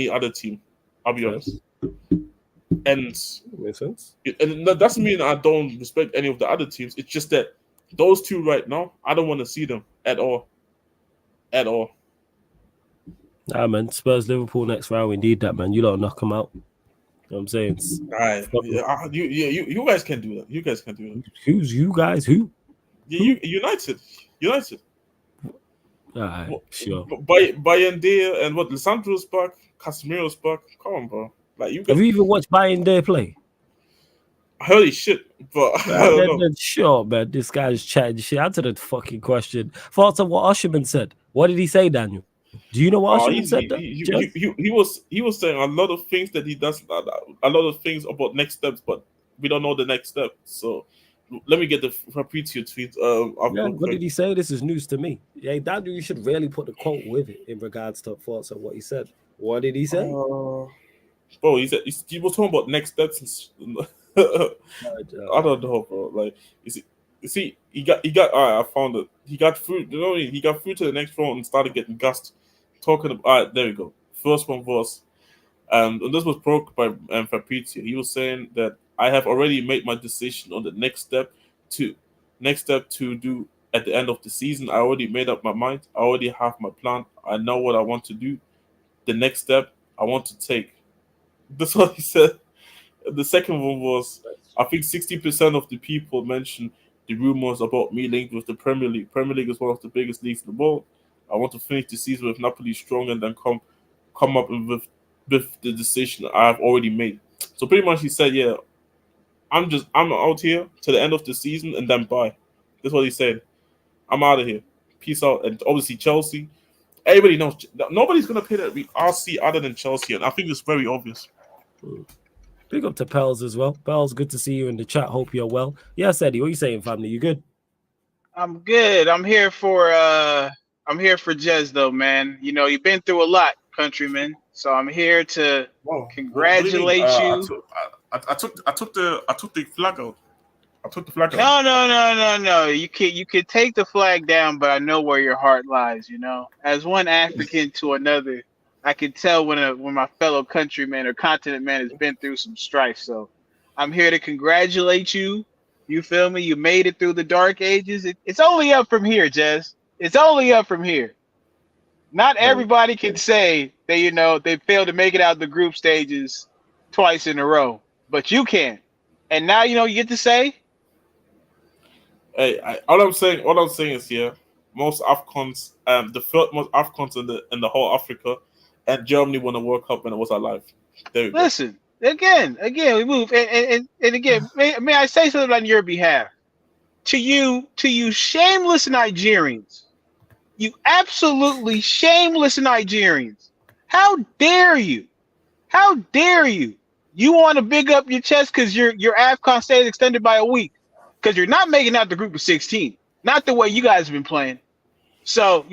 other team. I'll be honest. And makes sense. And that doesn't mean I don't respect any of the other teams. It's just that those two right now, I don't want to see them at all. At all. Nah, man. Spurs, Liverpool next round. We need that, man. You don't knock them out. You know what I'm saying? All right. You guys can do that. You guys can do that. Who's you guys? Who? Yeah, United. All right, sure. Bayern there and what? Lissandro's back. Casemiro's back. Come on, bro. Like you guys. Have you even watched Bayern there play? I heard his shit, but I don't know. Sure, man. This guy's chatting shit. Answer the fucking question. Thoughts on what Usherman said. What did he say, Daniel? Do you know what Usherman said? He was saying a lot of things that he does, a lot of things about next steps, but we don't know the next step. So let me get the Fabrizio tweet. What did he say? This is news to me. Yeah, Daniel, you should really put the quote with it in regards to thoughts on what he said. What did he say? Bro, he was talking about next steps. I don't know, bro. Like, you see, he got. I found it. He got through. You know, he got through to the next round and started getting gassed. Talking about. All right, there we go. First one was, and this was broke by Fabrizio. He was saying that I have already made my decision on the next step to do at the end of the season. I already made up my mind. I already have my plan. I know what I want to do. The next step I want to take. That's what he said. The second one was, I think 60% of the people mentioned the rumors about me linked with the Premier League. Premier League is one of the biggest leagues in the world. I want to finish the season with Napoli strong and then come come up with the decision I've already made. So pretty much he said, yeah, I'm out here to the end of the season and then bye. That's what he said. I'm out of here. Peace out. And obviously Chelsea, everybody knows nobody's gonna pay that RC other than Chelsea, and I think it's very obvious. Big up to Pels as well. Pels, good to see you in the chat. Hope you're well. Yes, Eddie, what are you saying, family? You good? I'm good. I'm here for Jez though, man. You know, you've been through a lot, countryman. So I'm here to congratulate you. I took the flag out. I took the flag out. No. You can take the flag down, but I know where your heart lies. You know, as one African to another, I can tell when my fellow countryman or continent man has been through some strife. So I'm here to congratulate you. You feel me? You made it through the dark ages. It's only up from here, Jez. It's only up from here. Not everybody can say that, they failed to make it out the group stages twice in a row, but you can. And now, you get to say. Hey, all I'm saying is, most AFCONs, the third most AFCONs in the whole Africa, and Germany won a World Cup when it was alive. There we go. Listen. Again, we move, and again, may I say something on your behalf? To you shameless Nigerians, you absolutely shameless Nigerians. How dare you? How dare you? You want to big up your chest because your AFCON stay is extended by a week because you're not making out the group of 16, not the way you guys have been playing. So,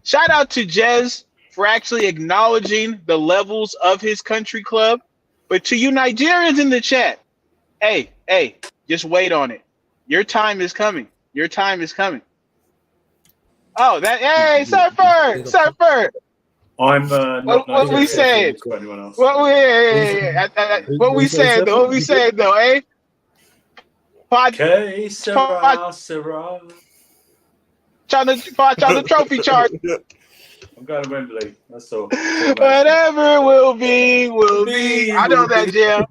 shout out to Jez for actually acknowledging the levels of his country club. But to you Nigerians in the chat, hey, just wait on it. Your time is coming. Your time is coming. Oh, hey, Surfer. I'm not. What we saying? What we saying though, eh? Sarah. Trying the trophy chart. I'm going to Wembley. That's all. Whatever will be. I know that, Jim.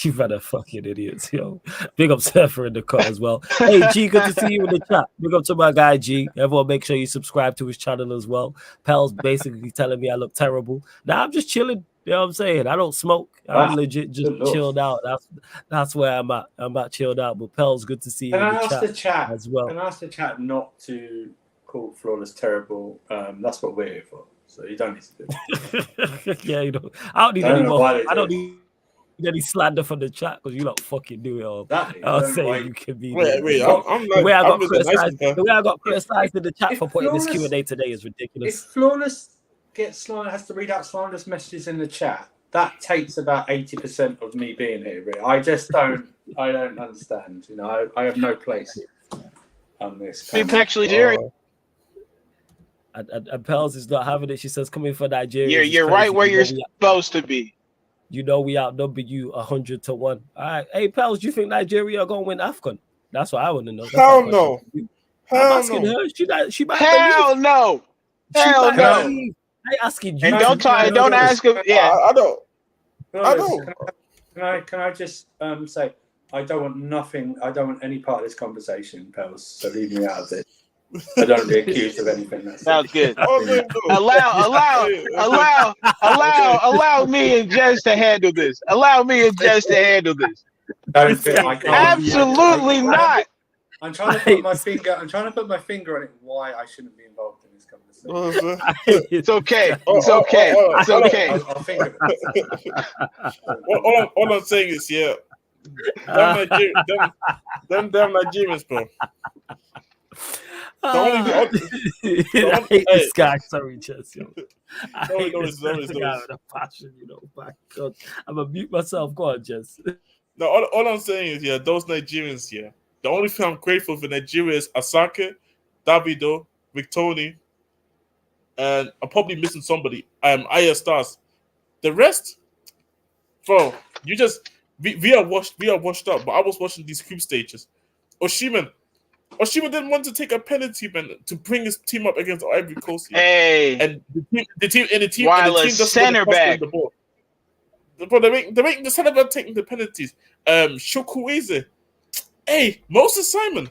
You better fucking idiots, yo. Big up Surfer in the cut as well. Hey, G, good to see you in the chat. Big up to my guy, G. Everyone, make sure you subscribe to his channel as well. Pal's basically telling me I look terrible. Now I'm just chilling. You know what I'm saying? I don't smoke. I'm legit just chilled out. That's where I'm at. I'm at chilled out. But Pal's good to see you in the chat as well. Can I ask the chat not to call Flawless terrible? That's what we're here for. So you don't need to do it. Yeah, I don't need any more. I don't need any slander from the chat because you don't fucking do it all. I'll say you can be. Wait, the way I got criticized in the chat for putting this Q&A today is ridiculous. If Flawless has to read out slanderous messages in the chat, that takes about 80% of me being here. Really. I don't understand. I have no place on this. People actually Jerry. And Pels is not having it. She says, "Coming for Nigeria." You're right where you're supposed to be. We outnumber you 100 to 1. All right, hey Pels, do you think Nigeria are going to win AFCON? That's what I want to know. Hell no. I'm asking her. She might. Hell no. Hell no. I'm asking you. And don't ask him. Yeah, I don't. I don't. Can I just say I don't want nothing. I don't want any part of this conversation, Pels. So leave me out of it. I don't be accused of anything. Sounds good. Allow me and Jez to handle this. Absolutely not. I'm trying to put my finger on it. Why I shouldn't be involved in this conversation. It's okay. I'll think of it. All I'm saying is, them Nigerians, bro. I hate this guy. Sorry, Jess. I hate this guy with a passion. My God, I'm gonna mute myself. Go on, Jess. No, all I'm saying is, those Nigerians, the only thing I'm grateful for Nigeria is Asake, Davido, Victoni, and I'm probably missing somebody. Aya Stars. The rest, bro, we are washed up. But I was watching these group stages. Osimhen didn't want to take a penalty to bring his team up against Ivory Coast. Hey, and the team just center back. The ball. Bro, they're making the center back taking the penalties. Chukwueze. Hey, Moses Simon.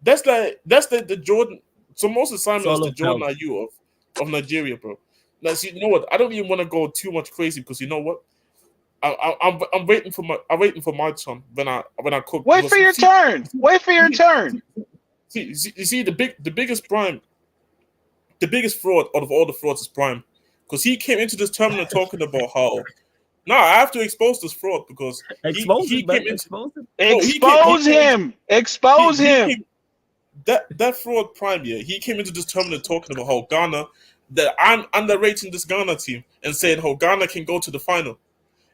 That's the Jordan. So Moses Simon is the Jordan Ayew of Nigeria, bro. Now, see, you know what? I don't even want to go too much crazy because you know what? I'm waiting for my turn when I cook. Wait for your turn. Wait for your turn. You see the biggest prime, the biggest fraud out of all the frauds is Prime, because he came into this tournament talking about how. No, I have to expose this fraud because Expose him. Expose him. That fraud Prime, yeah, he came into this tournament talking about how Ghana, that I'm underrating this Ghana team and saying how Ghana can go to the final,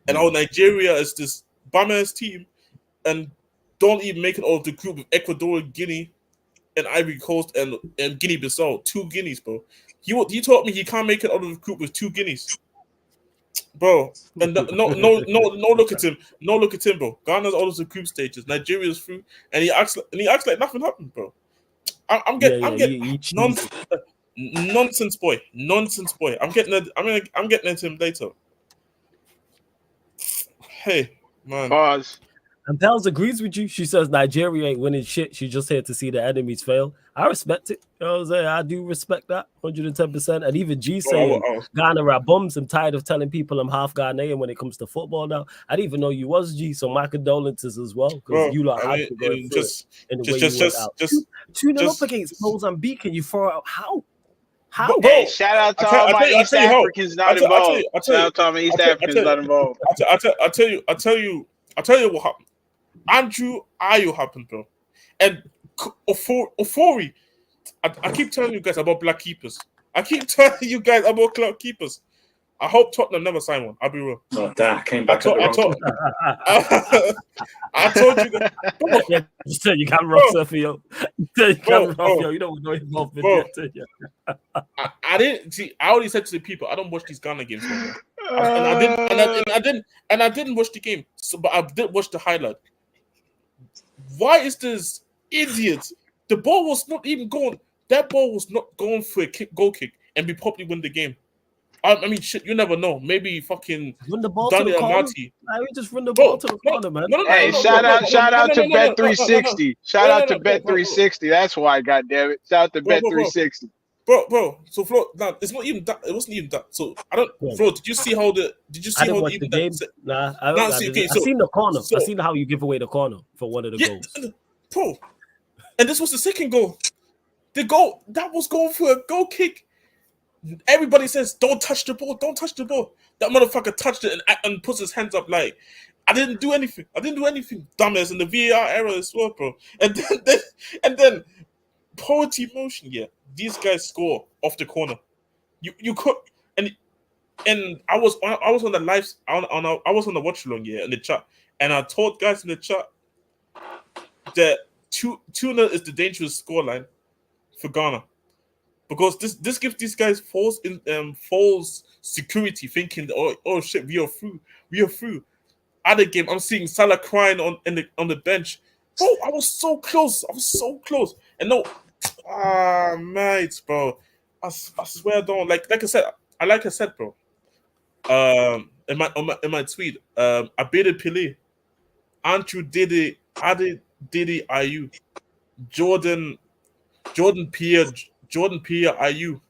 and how Nigeria is this bum-ass team and don't even make it out of the group with Ecuador, Guinea, and Ivory Coast and Guinea-Bissau. 2 Guineas, bro. He told me he can't make it out of the group with 2 Guineas. Bro, and no, look at him. No, look at him, bro. Ghana's out of the group stages. Nigeria's through, and he acts like nothing happened, bro. I'm getting nonsense, boy. I'm getting into him later. Hey, man. Pause. And Pels agrees with you. She says Nigeria ain't winning shit. She's just here to see the enemies fail. I respect it. You know what I'm saying? I do respect that 110%. And even G saying Ghana are bums. I'm tired of telling people I'm half Ghanaian when it comes to football now. I didn't even know you was G, so my condolences as well. Because you lot had to go through it in the way you went out. 2-0 up against Mozambique and you throw out how? How? Hey, shout out to all my East Africans not involved. Shout out to all my East Africans not involved. I'll tell you what happened. Andrew Ayew happened, bro. And Ofori. I keep telling you guys about black keepers. I hope Tottenham never sign one. I'll be real. Oh, damn, came back I told you guys. Yeah, you said you can't rough surf, yo. You can't rough, yo. You don't know involved in it. I didn't see. I already said to the people, I don't watch these Ghana games no more. I didn't watch the game. So, but I did watch the highlight. Why is this idiot? The ball was not even going. That ball was not going for a goal kick, and we probably win the game. I mean, shit, you never know. Maybe fucking run the ball to the corner. We just run the ball to the corner, man. Hey, shout out to Bet360. Shout out to Bet360. That's why, goddammit. Shout out to Bet360. Bro. So Flo, no, it's not even that. It wasn't even that. So I don't. Flo, did you see how the? Did you see how the game? Nah, I seen the corner. I seen how you give away the corner for one of the goals, bro. And this was the second goal. The goal that was going for a goal kick. Everybody says, "Don't touch the ball. Don't touch the ball." That motherfucker touched it and puts his hands up like, "I didn't do anything. Dumbass." In the VAR era as well, bro. And then poetry motion. Yeah, these guys score off the corner. You could and I was on the live I was on the watch along in the chat, and I told guys in the chat that 2-0 is the dangerous scoreline for Ghana. Because this gives these guys false security, thinking, oh shit, we are through. Other game, I'm seeing Salah crying on the bench. Bro, I was so close. And no, mate, bro. I swear, don't like I said, bro. In my tweet, Abede Pele, Andrew Didi, Ayew, Jordan Pierre, Ayew,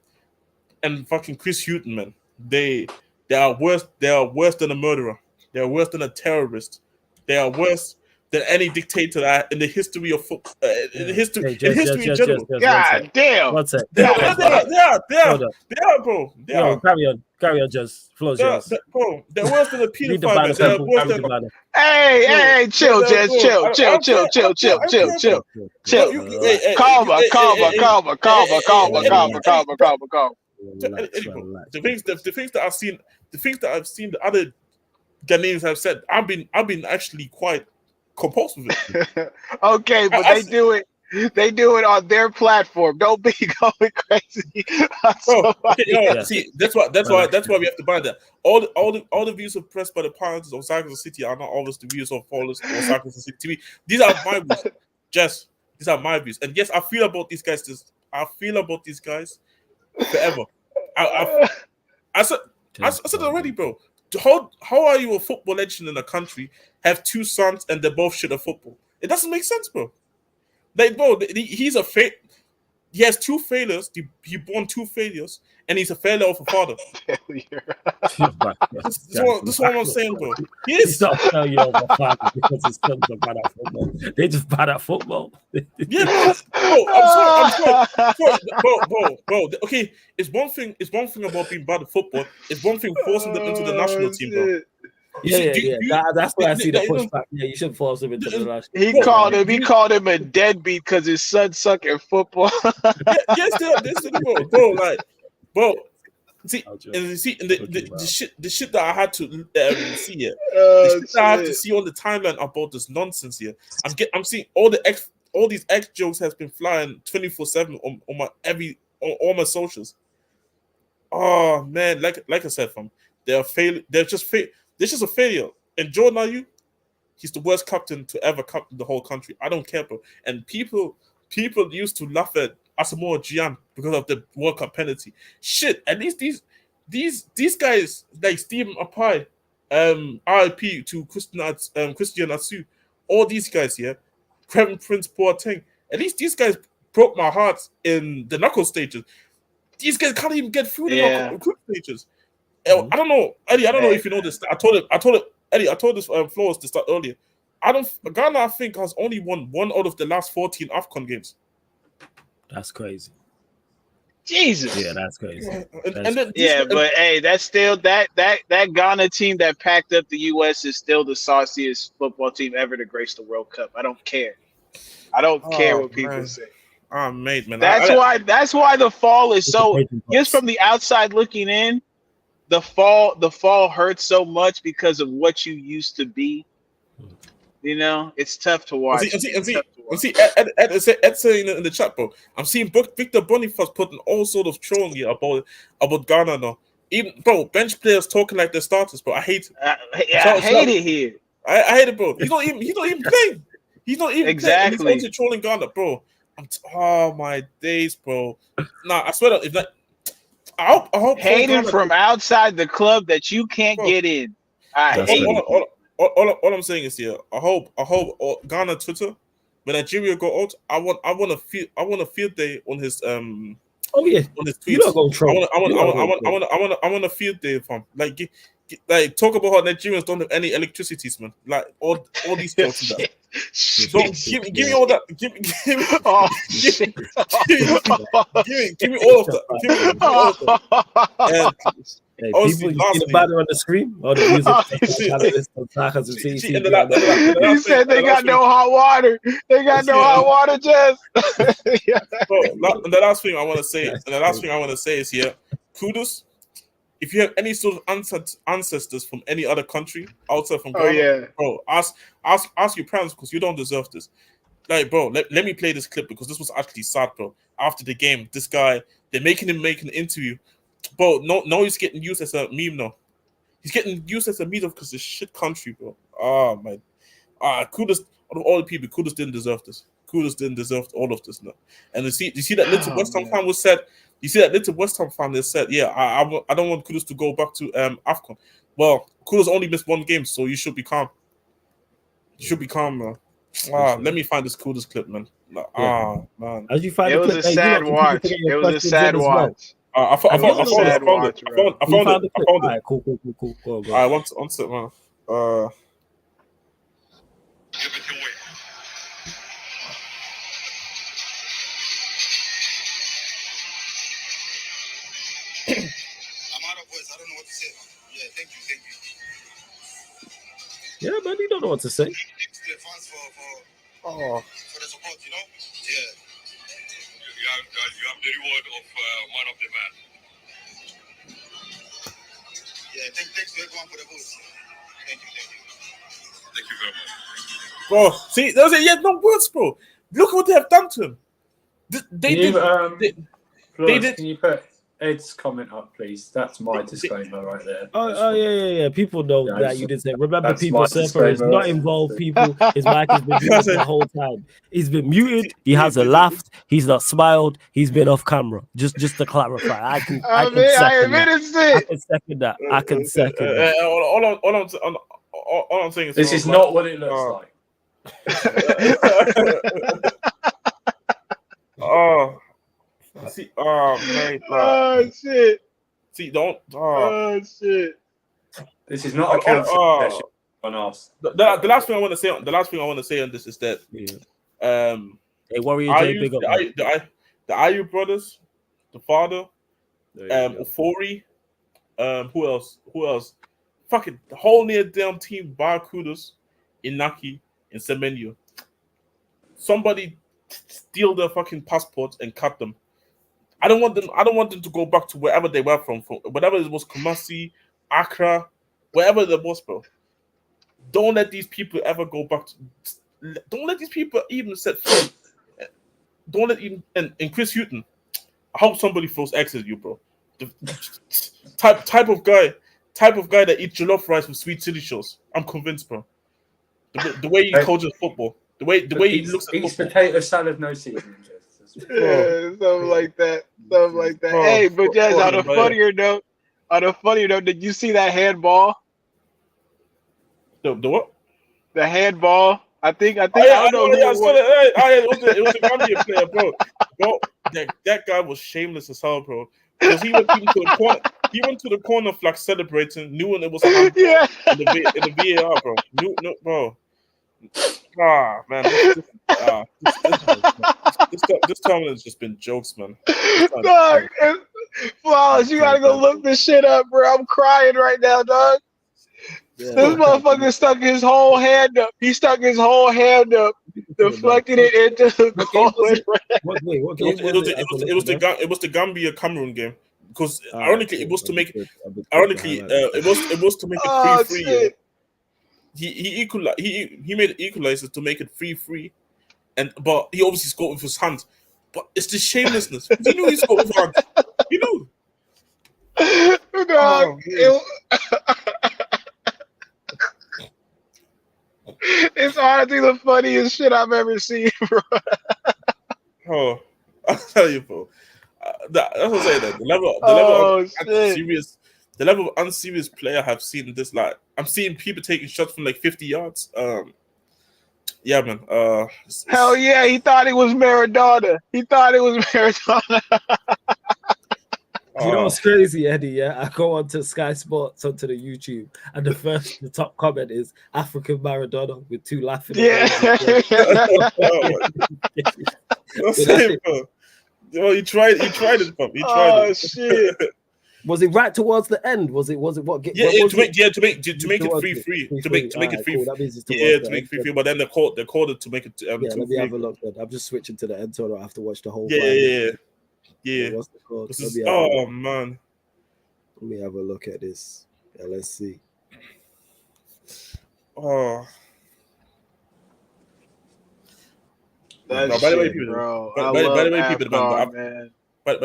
and fucking Chris Hughton, man. They are worse. They are worse than a murderer. They are worse than a terrorist. They are worse than any dictator in the history of football. In history in general. God damn. What's it? They are, bro. They are. Carry on, just flows. Bro, they're worse than a pedophile. They're worse than. Hey, chill, Jess. Chill. Calma. The things that I've seen the other Ghanaians have said, I've been actually quite compulsive with it. Okay, but they do it on their platform. Don't be going crazy. See, that's why we have to bind that. All the views expressed by the parents of Osaka City are not always the views of followers of Osaka City TV. These are my views. Jess, these are my views. And yes, I feel about these guys forever. I said it already, bro. How are you a football legend in a country, have 2 sons, and they're both shit at football? It doesn't make sense, bro. Like, bro, he's a fake. he has 2 failures. He born 2 failures, and he's a failure of a father. This is what I'm saying, bro. He's not a failure of a father because his sons are bad at football. They just bad at football. Yeah, bro. I'm sorry, bro. Okay, it's one thing about being bad at football. It's one thing forcing them into the national team, bro. That's why I see the pushback. Yeah, you should force him into the national. He called him a deadbeat because his son suck at football. Yes, bro. Like, bro. See, the shit that I had to see here, the shit that I have to see on the timeline about this nonsense here. I'm seeing all these X jokes has been flying 24/7 on all my socials. Oh man, like I said, fam, they're just a failure. And Jordan Ayew, he's the worst captain to ever captain the whole country. I don't care, bro. And people used to laugh at Asamoah Gyan because of the World Cup penalty. Shit, at least these guys like Stephen Apai, RIP to Christian Atsu, all these guys here, Kevin Prince Boateng. At least these guys broke my heart in the knockout stages. These guys can't even get through the knockout stages. I don't know, Eddie. I don't know if you know this. I told it, Eddie. I told this Flores to start earlier. Ghana, I think, has only won 1 out of the last 14 AFCON games. That's crazy. Jesus. Yeah, that's crazy. But hey, that's still that Ghana team that packed up the US is still the sauciest football team ever to grace the World Cup. I don't care. I don't care what people say. Oh, mate, man. That's why the fall is so. Just from the outside looking in, the fall hurts so much because of what you used to be. You know, it's tough to watch. Ed saying in the chat, bro. I'm seeing Victor Boniface putting all sort of trolling here about Ghana now. Even bro, bench players talking like they're starters, bro. I hate it. I hate it here. I hate it, bro. He's not even playing. He's not even exactly playing. He's also trolling Ghana, bro. Oh my days, bro. Nah, I swear that if that I hope hating from outside the club that you can't get in. I hate it. All I'm saying is here. I hope Ghana Twitter when Nigeria go out. I want a field day on his on his tweets. You don't go troll. I want a field day from like talk about how Nigerians don't have any electricities, man. Like all these jokes. Give me all that. Give me all of that. Hey, people, you see the banner on the screen? Oh, the music. He said they got no hot water. They got no hot water, Jess. And the last thing I want to say is here, kudos. If you have any sort of ancestors from any other country outside from Ghana, bro, ask your parents because you don't deserve this. Like, bro, let me play this clip because this was actually sad, bro. After the game, this guy, they're making him make an interview. Bro, no, he's getting used as a meme now. He's getting used as a meme because it's shit country, bro. Oh, man. Kudos, out of all the people, Kudos didn't deserve this. Kudos didn't deserve all of this now. And you see that little West Ham fan was said, you see that little West Ham fan that said, yeah, I don't want Kudos to go back to AFCON. Well, Kudos only missed 1 game, so you should be calm. You should be calm, man. Let me find this Kudos clip, man. Man. As you find it was a sad watch. It was a sad watch. I found it. Cool. Go. I want it, man. Give it away. I'm out of voice. I don't know what to say, man. Yeah, thank you. Yeah, man, you don't know what to say. Thanks to the fans for the support, you know? Yeah. You have the reward of man of the match. Yeah, thanks to everyone for the votes. Thank you. Thank you very much. Bro, see, he had no words, bro. Look what they have done to him. They did. Can you put Ed's comment up, please? That's my disclaimer right there. Oh, yeah. People know that you did say. Remember, people, Surfer is not involved. People, his mic has been muted the whole time. He's been muted. He hasn't laughed. He's not smiled. He's been off camera. Just to clarify, I can second that. I can second that. All I'm saying is this is not what it looks like. See, oh man, Oh shit! see, don't. Oh shit! This is not a counseling session on us. The last thing I want to say. The last thing I want to say on this is that, Hey, Warrior J, big up. The Ayu brothers, the father, Ofori, who else? Fucking the whole near damn team, Barracudas, Inaki, and Semenyo. Somebody steal their fucking passports and cut them. I don't want them to go back to wherever they were from whatever it was, Kumasi, Accra, wherever it was, bro. Don't let these people ever go back to. Don't let these people even set foot. Don't let even and Chris Hughton. I hope somebody throws X at you, bro. The type of guy that eats jollof rice with sweet chili sauce. I'm convinced, bro. The way he coaches football, the way he looks at eats football. potato salad, no seasoning. Yeah, something like that. Something like that. Hey, but Jazz, on a funnier note, did you see that handball? The what? The handball. I think. I don't know. It was a Gambian player, bro. Bro, that guy was shameless as hell, bro. Because he went to the corner. He went to the corner flag celebrating, knew when it was a handball in the VAR, bro. No, bro. Ah, man. This tournament has just been jokes, man. Dog, Flawless, you gotta go look this shit up, bro. I'm crying right now, dog. Yeah, this motherfucker stuck his whole hand up. He stuck his whole hand up, deflected it into the corner. It was the Gambia Cameroon game. Because ironically, it was to make it 3-3. He made it equalizer to make it 3-3, but he obviously scored with his hand. But it's the shamelessness. He knew he scored with his hand. He knew. Dog, it's honestly the funniest shit I've ever seen, bro. Oh, I'll tell you, bro. That's what I'm saying. The level of unserious player I've seen this. Like, I'm seeing people taking shots from like 50 yards. Yeah, man. Hell yeah, he thought it was Maradona. You know what's crazy, Eddie? Yeah, I go onto Sky Sports onto the YouTube, and the top comment is African Maradona with two laughing. Yeah. Well, he tried it, bro. He tried Oh it. shit. Was it right towards the end? Was it what? To make it 3-3. To make it 3-3. To make it 3-3. But then they called it to make it. Let me have a look. Then I'm just switching to the end, so I don't have to watch the whole. Yeah. What's the code? Man. Let me have a look at this. Yeah, let's see. Oh. By the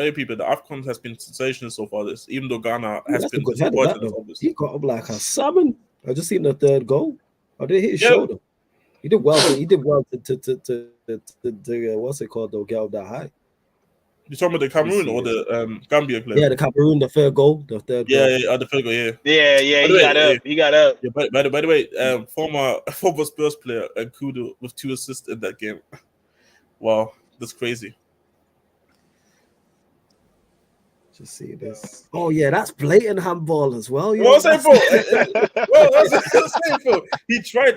way, people, the AFCON has been sensational so far. This, even though Ghana has been disappointed. He got up like a salmon. I just seen the third goal. I did hit his shoulder. He did well. He did well to what's it called? Though, get up that high. You talking about the Cameroon or the Gambia player? Yeah, the Cameroon, the third goal. The third goal. The third goal. He got up. Yeah, by the way, former Spurs player Kudo with 2 assists in that game. Wow, that's crazy. Just see this. Oh yeah, that's blatant handball as well. That's the same for. He tried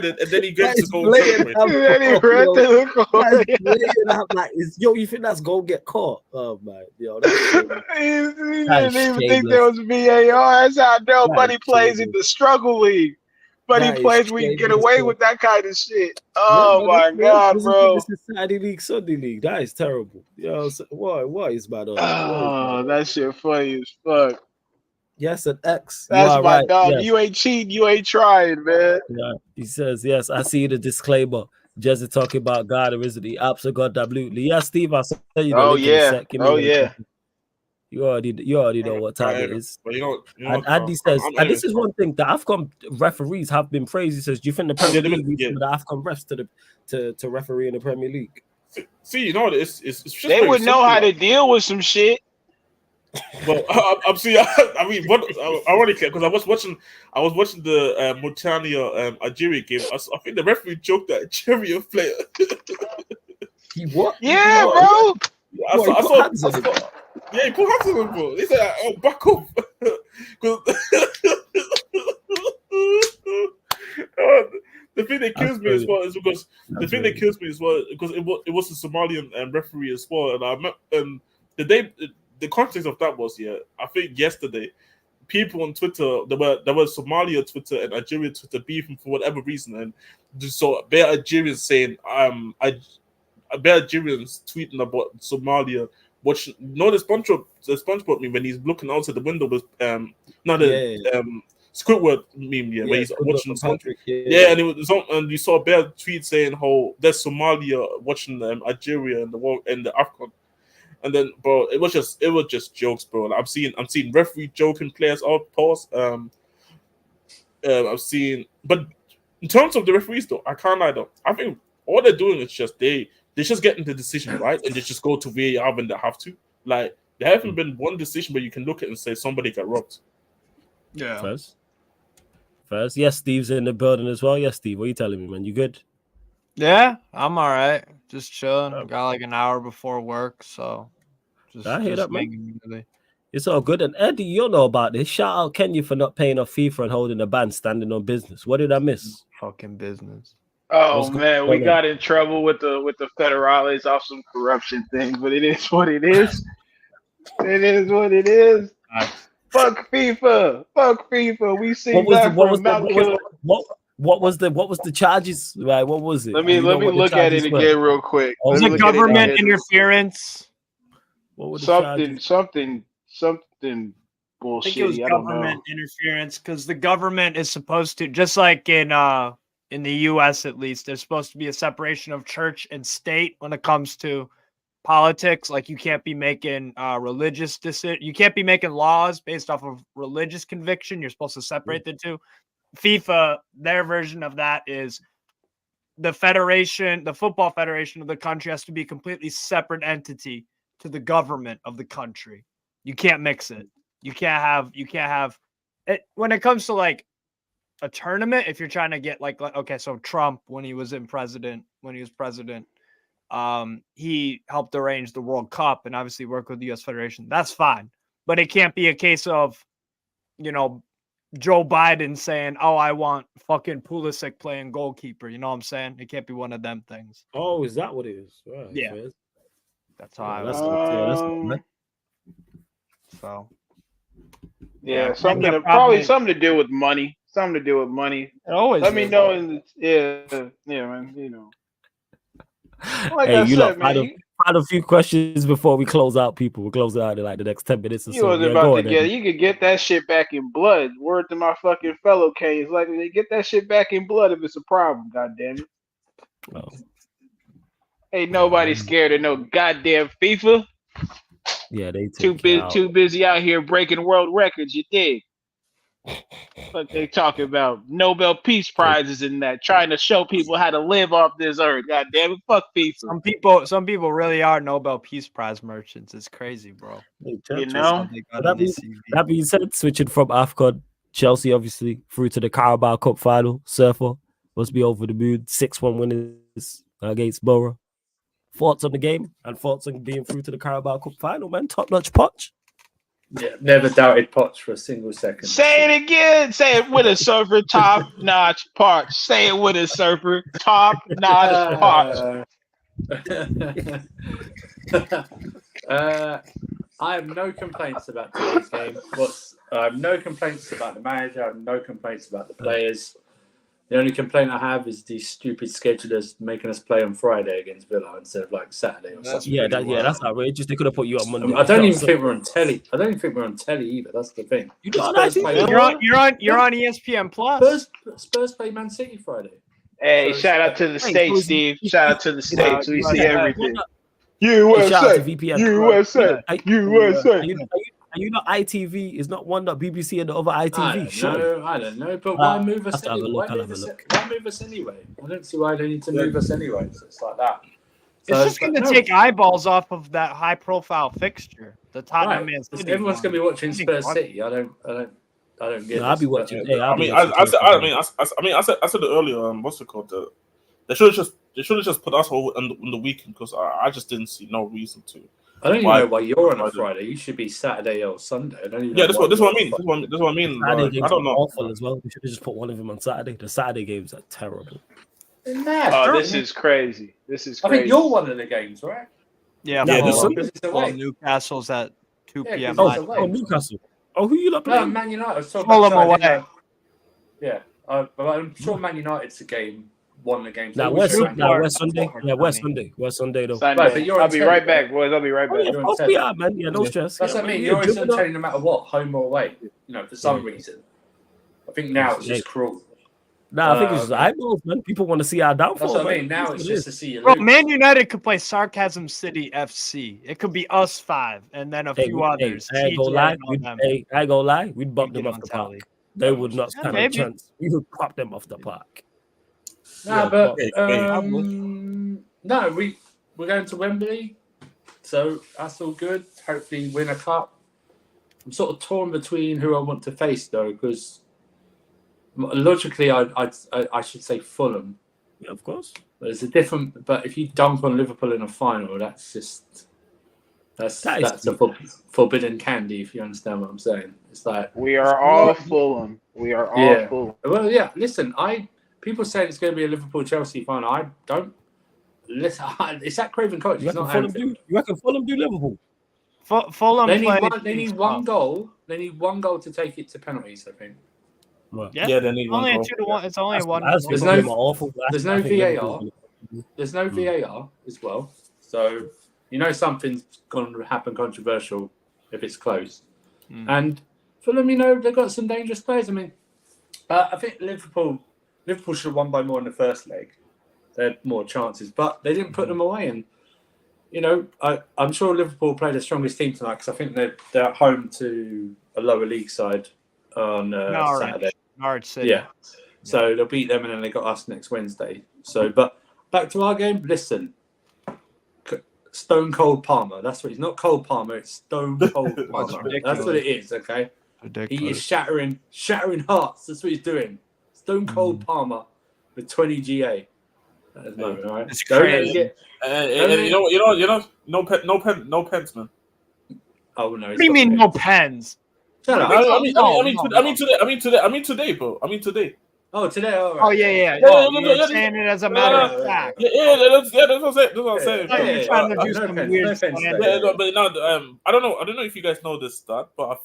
it, and then he gets to goal. You think that's goal get caught? Oh man, yo, he didn't even think there was VAR. That's how nobody plays in the struggle league. But he plays where you get away with that kind of shit. Oh my god, bro! This is Saturday League, Sunday League. That is terrible. Yo, what is bad? Oh, that shit funny as fuck. Yes, an X. That's my dog. Yes. You ain't cheating. You ain't trying, man. Yeah, he says yes. I see the disclaimer. Jesse talking about God, isn't he? Absolutely. Yeah, Steve. I'll send you the link in a sec. You already know what time it is. But and Andy says, and this is one thing, the AFCON referees have been praised. He says, do you think the Premier League needs the AFCON refs to referee in the Premier League? See, you know, it's just they would know how to deal with some shit. Well, I'm seeing. I mean, what ironically, because I was watching the Mauritania Algeria game. I think the referee joked at Algeria player. He what? Yeah, bro. I saw. Yeah, he put hands on him, bro. He said, "Oh, back up." The thing that kills me as well is because it was a Somalian referee as well, and I met the context of that was I think yesterday people on Twitter there were Somalia Twitter and Nigeria Twitter beefing for whatever reason, and just saw bare Algerians saying bare Algerians tweeting about Somalia watching the SpongeBob meme when he's looking outside the window with Squidward meme, where he's watching SpongeBob. And it was and you saw bare tweet saying how there's Somalia watching Algeria and the AFCON. And then, bro, it was just jokes, bro. I'm seeing referee joking players out pause. I've seen, but in terms of the referees, though, I can't lie though. I think all they're doing is just they're just getting the decision right, and they just go to VAR when they have to. Like there haven't been one decision where you can look at and say somebody got robbed. Yeah. First, yes, Steve's in the building as well. Yes, Steve, what are you telling me, man? You good? Yeah, I'm all right. Just chilling. Got like an hour before work, so I hear that, man. It's all good. And Eddie, you'll know about this. Shout out Kenya for not paying off FIFA and holding the ban, standing on business. What did I miss? Fucking business. Oh man, we got in trouble with the federales off some corruption things, but it is what it is. It is what it is. Fuck FIFA. Fuck FIFA. We see that from Mount Killer. What was the charges? Right, what was it? Let me look at it again real quick. Was it government interference? What was something bullshit. I think it was government interference because the government is supposed to, just like in the U.S. at least, there's supposed to be a separation of church and state when it comes to politics. Like you can't be making religious decisions. You can't be making laws based off of religious conviction. You're supposed to separate the two. FIFA, their version of that is the federation, the football federation of the country has to be a completely separate entity to the government of the country. You can't mix it. You can't have it when it comes to like a tournament. If you're trying to get like okay, so Trump when he was president, he helped arrange the World Cup and obviously work with the U.S. Federation. That's fine, but it can't be a case of, Joe Biden saying, "Oh, I want fucking Pulisic playing goalkeeper." You know what I'm saying? It can't be one of them things. Oh, is that what it is? Right, yeah, that's how that's so. Yeah, probably something to do with money. Something to do with money. Always. Let me know. Yeah, man. Like hey, I you said, man. Had a few questions before we close out, people. We'll close it out in like the next 10 minutes or so. You could get that shit back in blood. Word to my fucking fellow K's. Like, they get that shit back in blood if it's a problem, goddamn it. Oh. Ain't nobody scared of no goddamn FIFA. Yeah, they too busy out here breaking world records, you dig? But they talking about Nobel Peace Prizes and that, trying to show people how to live off this earth. God damn it, fuck FIFA. Some people really are Nobel Peace Prize merchants. It's crazy, bro. That being said, switching from AFCON, Chelsea obviously through to the Carabao Cup final. Surfer must be over the moon. 6-1 winners against Borough. Thoughts on the game and thoughts on being through to the Carabao Cup final, man. Top notch Poch. Yeah, never doubted Poch for a single second. Say it again. Say it with a surfer. Top notch Poch. Say it with a surfer. Top notch Poch. I have no complaints about today's game. I have no complaints about the manager. I have no complaints about the players. The only complaint I have is these stupid schedulers making us play on Friday against Villa instead of like Saturday or something. That's outrageous. They could have put you on Monday. I don't even think we're on telly. I don't even think we're on telly either. That's the thing. You're on ESPN Plus. Spurs play Man City Friday. Hey, shout out to the States, Steve. Shout out to the States. We see everything. USA. Shout out to VPN. USA. Are you not ITV? Is not one not BBC and the other ITV? I don't know. But why move us anyway? Why move us anyway? I don't see why they need to move us anyway. So it's like that. It's just going to take eyeballs off of that high-profile fixture. The Tottenham Man City. Everyone's going to be watching Spurs City. I don't get it. I'll be watching. I said it earlier. What's it called? They should have just put us over in the weekend because I just didn't see no reason to. I don't even know why you're on a Friday. You should be Saturday or Sunday. I don't even know That's what I mean. That's what I mean. Saturday Like, games I don't are know. awful as well. We should have just put one of them on Saturday. The Saturday games are terrible. Oh, this is crazy. This is crazy. I think you're one of the games, right? Yeah, this well, Sunday. well, Newcastle's at 2 p.m. Oh, Newcastle. Oh, who you lot No, playing? Man United. Fulham away. Yeah, but I'm sure Man United's a game. Won the game. West Sunday. Yeah, West Sunday though. Sunday. Right, but you're I'll on be 10, right back, boys. I'll be right back. Of course we are, man. Yeah, no stress. That's what I mean. You're always entertaining no matter what, home or away. You know, for some reason. I think now it's just cruel. Nah, I think it's just eyeballs, man. People want to see our downfall. That's what I mean. Now it's just to see you Bro, lose. Man United could play Sarcasm City FC. It could be us 5 and then a few others. I ain't gonna lie. We'd bump them off the park. They would not stand a chance. We would pop them off the park. Nah, but no, we're going to Wembley, so that's all good. Hopefully, win a cup. I'm sort of torn between who I want to face though, because logically, I should say Fulham. Yeah, of course. But it's a different. But if you dunk on Liverpool in a final, that's a forbidden candy. If you understand what I'm saying, it's like we are all Fulham. We are all Fulham. Well, yeah. Listen, people say it's going to be a Liverpool-Chelsea final. I don't. Listen, it's that Craven Cottage. You reckon Fulham do Liverpool? Fulham. They need one goal. They need one goal to take it to penalties, I think. Right. Yeah, they need only 2-1. It's only one. There's no VAR. There's no VAR as well. So something's going to happen controversial if it's close. And Fulham, they've got some dangerous players. I mean, I think Liverpool should have won by more in the first leg. They had more chances, but they didn't put them away. And I'm sure Liverpool play the strongest team tonight because I think they're at home to a lower league side on Saturday. Norwich City. Yeah, so they'll beat them, and then they got us next Wednesday. So, but back to our game. Listen, Stone Cold Palmer. That's what he's not. Cold Palmer. It's Stone Cold Palmer. That's what it is. Okay. Ridiculous. He is shattering hearts. That's what he's doing. Stone Cold Palmer with 20 GA. That is moment, all right? It's crazy. No pens, man. Oh no! What do you mean no pens? Shut up. I mean today, bro. I mean today. Oh, today. All right. Oh yeah. You're saying it as a matter of fact. Yeah, that's what I'm saying. You're trying to do some weird stuff. But no, I don't know if you guys know this stat, but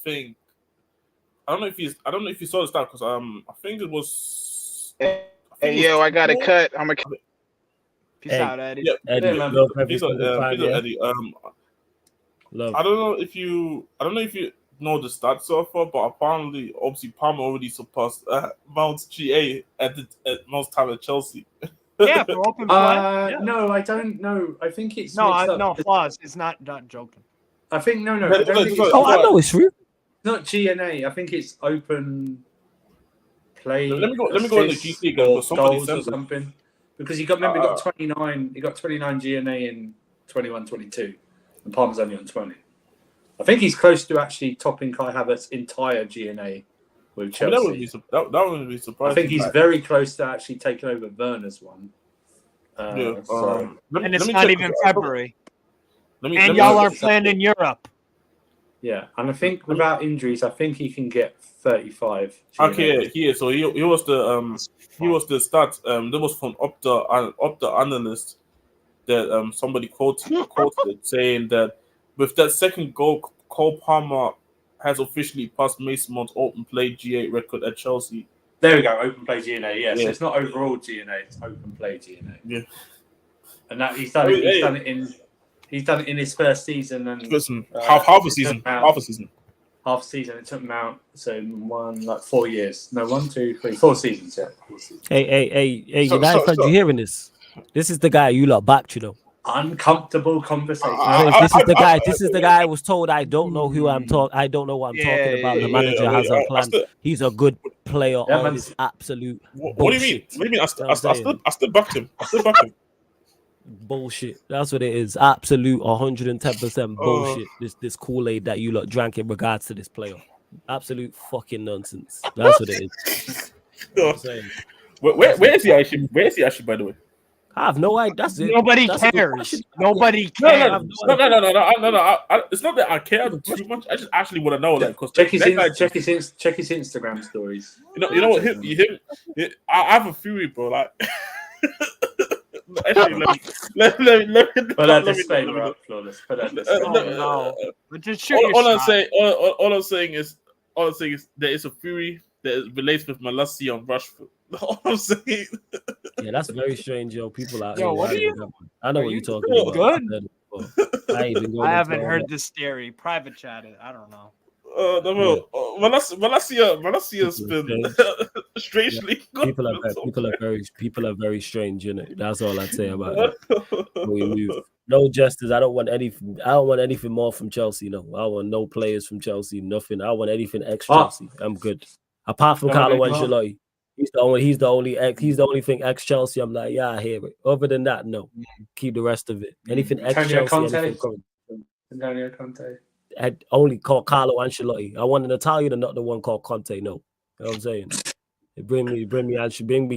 I don't know if you saw the stat because I think it was. Hey, yo, I got a cut. I'm a. Peace out, Eddie. Yeah, Eddie. Peace out, Eddie. I don't know if you know the stats so far, but apparently, obviously, Palmer already surpassed Mount's GA at most time at Chelsea. Yeah, for open play. No, I don't know. I think it's no flaws. It's not joking. I think no. I know it's true. Not GNA. I think it's open play. Let me go in the GC again. Or goals or something. Because he got 29. He got 29 GNA in 21-22, and Palmer's only on 20. I think he's close to actually topping Kai Havertz's entire GNA with Chelsea. That wouldn't be surprising. I think he's very close to actually taking over Werner's one. And it's not even February. And y'all are playing in Europe. Yeah, and I think without injuries, I think he can get 35. Okay, yeah. So he was the start. That was from Opta analyst that somebody quoted saying that with that second goal, Cole Palmer has officially passed Mason Mount's open play GA record at Chelsea. There we go, open play GNA. Yeah, so it's not overall GNA; it's open play GNA. Yeah, and that he's done it in his first season and half a season. Half a season. It took him out 4 years. No, 1, 2, 3, 4 seasons. Yeah. 4 seasons. Hey, United fans, you hearing this? This is the guy you lot backed, Uncomfortable conversation. This is the guy I was told I don't know who I'm talking. I don't know what I'm talking about. The manager has a plan. He's a good player. On his absolute. What do you mean? What do you mean? I still backed him. Bullshit. That's what it is. Absolute 110% bullshit. This Kool-Aid that you lot drank in regards to this player. Absolute fucking nonsense. That's what it is. Where is he actually? By the way, I have no idea. That's it. Nobody That's a good cares. question. Nobody No, cares. It's not that I care too much. I just actually want to know, like, because check his Instagram stories. you know what? I have a theory, bro. Like, actually, let me. Put that disclaimer up, Flawless. Put that disclaimer. No. But just shoot All your I'm shot. saying, all I'm saying is there is a theory that relates with Malassi and Rashford. All I'm saying. Yeah, that's very strange, yo. People out Yo, here. what are you? I know Are what you you're talking doing about. good? I ain't even going I into haven't all heard that. this theory. Private chatted. I don't know. Malaysia's been strangely good. People are very strange, you know. That's all I'd say about that. We move. No justice. I don't want anything more from Chelsea. No, I want no players from Chelsea. Nothing. I want anything ex Chelsea. I'm good. Apart from Carlo Ancelotti, he's the only thing ex Chelsea. I'm like, yeah, I hear it. Other than that, no. Keep the rest of it. Anything ex Chelsea. Antonio Conte. I'd only call Carlo Ancelotti. I want an Italian and not the one called Conte. No, you know what I'm saying. Bring me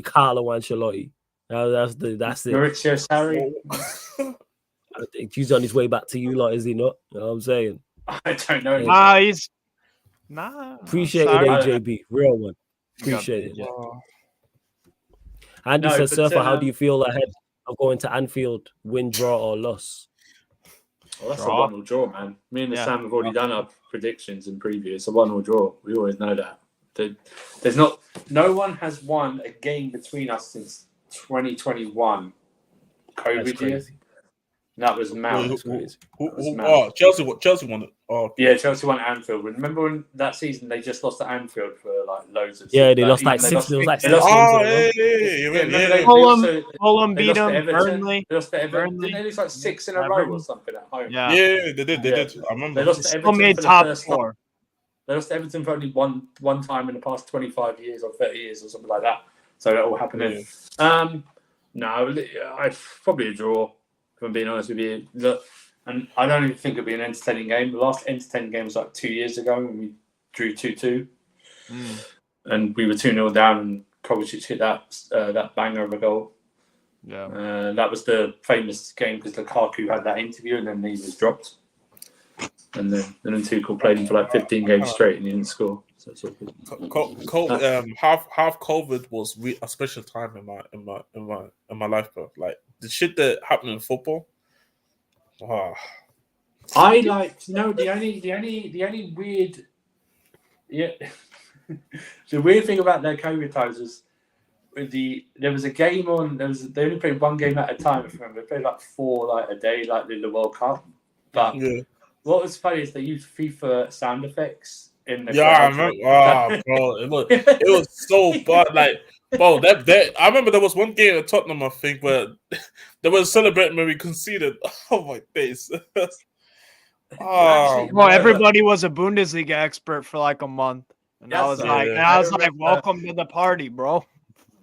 Carlo Ancelotti. That's it. Maurizio Sarri. I think he's on his way back to you lot, is he not? You know what I'm saying? I don't know. Appreciate it, AJB. Real one. Appreciate it. Andy says, Surfer, how do you feel ahead of going to Anfield? Win, draw, or loss? Well, that's a 1-1 draw, man. Me and Sam have already done our predictions and preview. It's a 1-1 draw. We always know that. No one has won a game between us since 2021 COVID year. And that was Mount. Chelsea won it. Oh, yeah, Chelsea won Anfield. Remember when that season they just lost to Anfield for like loads of they lost like 6. Fulham beat them. Burnley. They lost to Everton. Didn't they lose like 6 in a row or something at home? Yeah, they did. I remember. They lost to Everton made for the top first 4. time. They lost to Everton for only one time in the past 25 years or 30 years or something like that. So that all happened. No, I'd probably a draw. If I'm being honest with you, and I don't even think it'd be an entertaining game. The last entertaining game was like 2 years ago when we drew 2-2, and we were 2-0 down, and Kovacic hit that banger of a goal. Yeah, that was the famous game because Lukaku had that interview, and then he was dropped, and then Tuchel played him for like 15 games straight, and he didn't score. So it's all good. Half COVID was a special time in my life, bro. Like the shit that happened in football. Wow. I the only weird, the weird thing about their COVID times was there was a game on. They only played one game at a time. If you remember, they played like 4 a day, like in the World Cup. But what was funny is they used FIFA sound effects. I remember. Bro, it was so bad. Like, bro, I remember there was one game at Tottenham, I think, where they were celebrating when we conceded. Oh my days! Everybody was a Bundesliga expert for like a month, and I was like, "Welcome to the party, bro."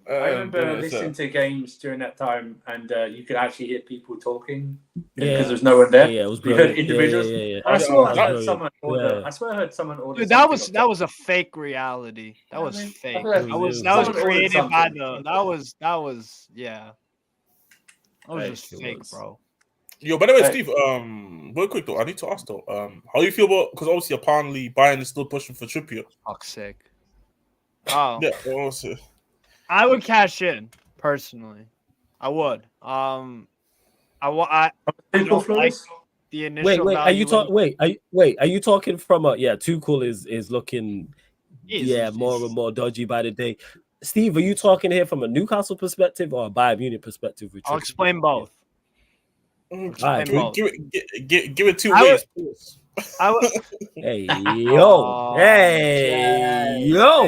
I remember listening to games during that time, and you could actually hear people talking because there's no one there. Yeah, it was you heard individuals. I swear I heard someone order. Dude, that was a fake reality. That was fake. That was created by the. That was just fake, bro. Yo, by the way, Steve, real quick though, I need to ask though, how do you feel about, because obviously apparently Bayern is still pushing for Trippier. Toxic. Oh. Yeah, what was it? I would cash in personally. I would. I don't like the initial. Wait, are you talking? Are you talking from Tuchel is looking more and more dodgy by the day. Steve, are you talking here from a Newcastle perspective or a Bayern Munich perspective? I'll explain both. Right. Give it 2 ways. Hey yo! Hey yo!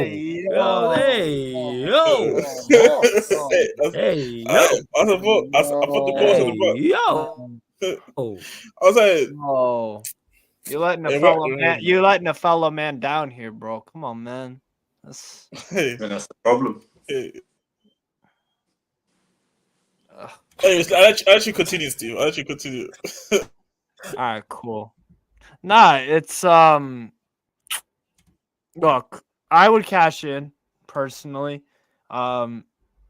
Hey yo! Hey yo! I put the balls in the yo! I was like, oh, you're letting a fellow man down here, bro. Come on, man. That's the problem. Anyways, I actually continue, Steve. I actually continue. All right, cool. Nah, it's look, I would cash in personally. I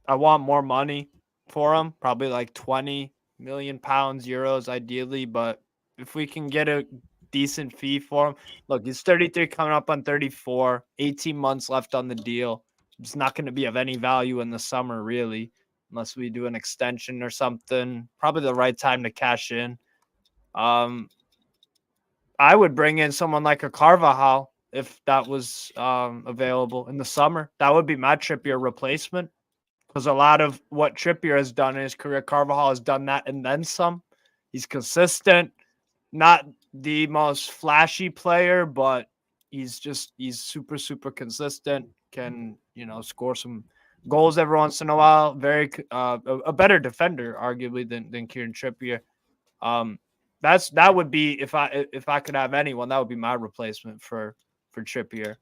want more money. for him, probably like 20 million pounds, euros, ideally. But if we can get a decent fee for him, look, he's 33, coming up on 34, 18 months left on the deal. It's not going to be of any value in the summer, really, unless we do an extension or something. Probably the right time to cash in. I would bring in someone like a Carvajal if that was available in the summer. That would be my Trippier replacement, because a lot of what Trippier has done in his career, Carvajal has done that and then some. He's consistent, not the most flashy player, but he's super, super consistent. Can, score some goals every once in a while. Very a better defender, arguably, than Kieran Trippier. That would be, if I could have anyone, that would be my replacement for Trippier.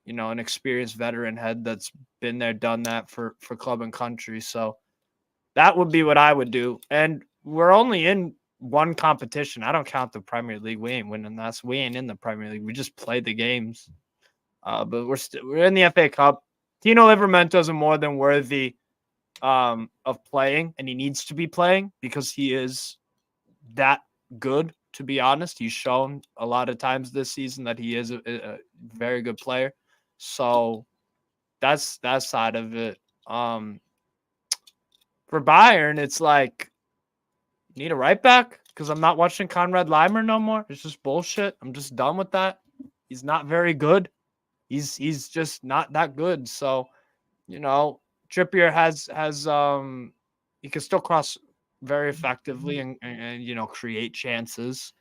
An experienced veteran head that's been there, done that for club and country. So that would be what I would do. And we're only in one competition. I don't count the Premier League. We ain't winning that. We ain't in the Premier League. We just play the games. But we're in the FA Cup. Tino Livramento is more than worthy of playing, and he needs to be playing because he is that good. To be honest, he's shown a lot of times this season that he is a very good player. So that's that side of it. For Bayern, it's like, need a right back, because I'm not watching Conrad Leimer no more. It's just bullshit. I'm just done with that. He's not very good. He's just not that good. So, Trippier has he can still cross very effectively and create chances.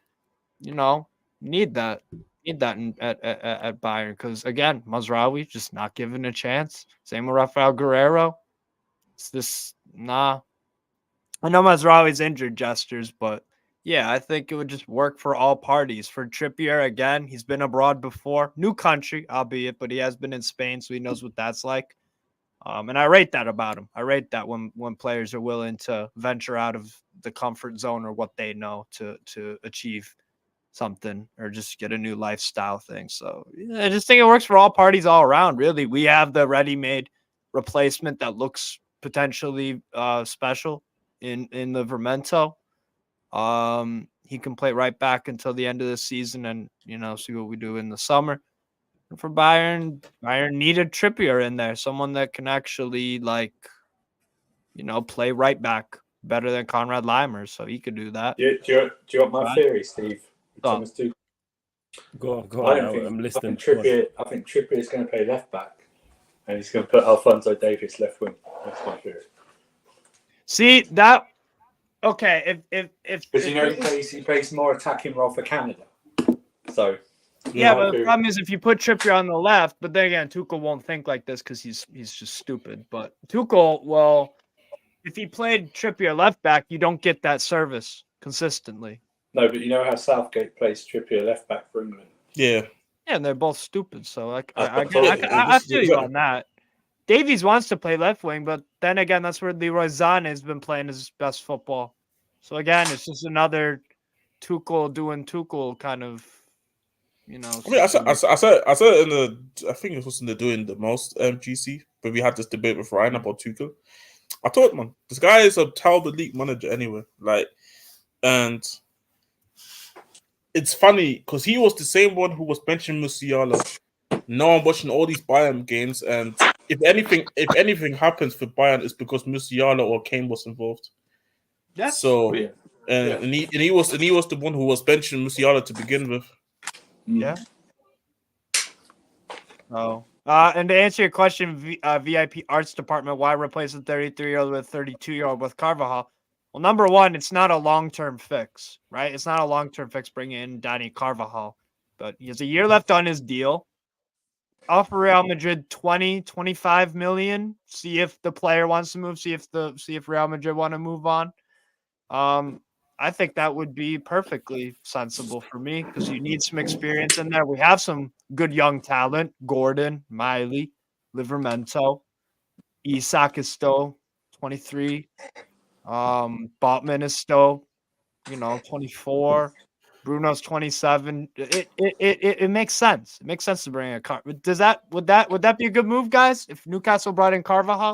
Need that at Bayern, because again, Mazraoui just not given a chance. Same with Rafael Guerrero. It's this nah. I know Mazraoui's injured, gestures, but yeah, I think it would just work for all parties. For Trippier, again, he's been abroad before, new country, albeit, but he has been in Spain, so he knows what that's like. And I rate that about him. I rate that when players are willing to venture out of the comfort zone or what they know to achieve something or just get a new lifestyle thing. So I just think it works for all parties all around, really. We have the ready-made replacement that looks potentially special in Livramento. He can play right back until the end of the season and, see what we do in the summer. And for Bayern needed Trippier in there, someone that can actually play right back better than Conrad Leimer, so he could do that. Do you want my theory, Steve? Oh. Go on. I'm listening. I think Trippier is going to play left back, and he's going to put Alphonso Davies left wing. That's my theory. See that? Okay, if because he plays more attacking role for Canada, so. Yeah, but the problem is if you put Trippier on the left, but then again, Tuchel won't think like this because he's just stupid. But Tuchel, well, if he played Trippier left back, you don't get that service consistently. No, but you know how Southgate plays Trippier left back for England? Yeah. Yeah, and they're both stupid. So I feel you on that. Davies wants to play left wing, but then again, that's where Leroy Sané has been playing his best football. So again, it's just another Tuchel doing Tuchel kind of. I mean, I said in the, I think it was in the Doing the Most GC, but we had this debate with Ryan about Tuchel. I thought, man, this guy is a Talbot League manager anyway. And it's funny because he was the same one who was benching Musiala. Now I'm watching all these Bayern games, and if anything happens for Bayern, it's because Musiala or Kane was involved. Yeah. So, and he was the one who was benching Musiala to begin with. Yeah. Oh. And to answer your question, VIP Arts Department, why replace a 33-year-old with a 32-year-old with Carvajal? Well, number one, it's not a long-term fix, right? It's not a long-term fix bringing in Dani Carvajal. But he has a year left on his deal. Offer Real Madrid 25 million. See if the player wants to move. See if Real Madrid want to move on. I think that would be perfectly sensible for me because you need some experience in there. We have some good young talent. Gordon, Miley, Livramento. Isak is still 23. Botman is still, 24. Bruno's 27. It makes sense. It makes sense to bring a car. Would that be a good move, guys? If Newcastle brought in Carvajal,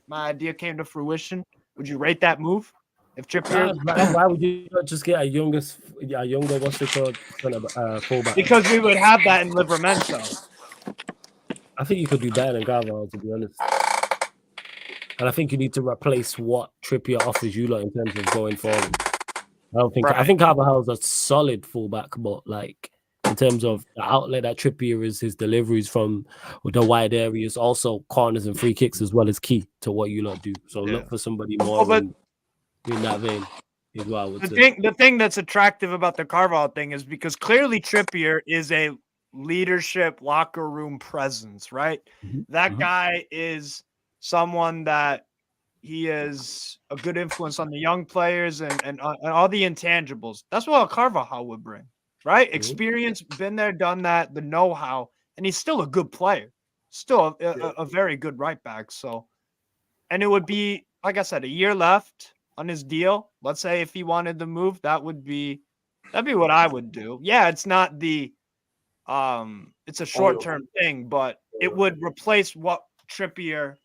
my idea came to fruition. Would you rate that move? If Trippier, why would you not just get a younger, what's it called, fullback? Because we would have that in Livramento. I think you could do better than Carvalho, to be honest. And I think you need to replace what Trippier offers you lot in terms of going forward. I think Carvalho's a solid fullback, but like in terms of the outlet that Trippier is, his deliveries from the wide areas, also corners and free kicks as well as key to what you lot do. So look for somebody more in that vein. Is what I would say. The thing that's attractive about the Carvalho thing is because clearly Trippier is a leadership locker room presence, right? That guy is someone that he is a good influence on the young players and all the intangibles. That's what a Carvalho would bring, right? Experience, been there, done that, the know-how, and he's still a good player, still a very good right back. So, and it would be, like I said, a year left on his deal. Let's say if he wanted to move, that'd be what I would do. Yeah, it's not the it's a short-term thing, but it would replace what Trippier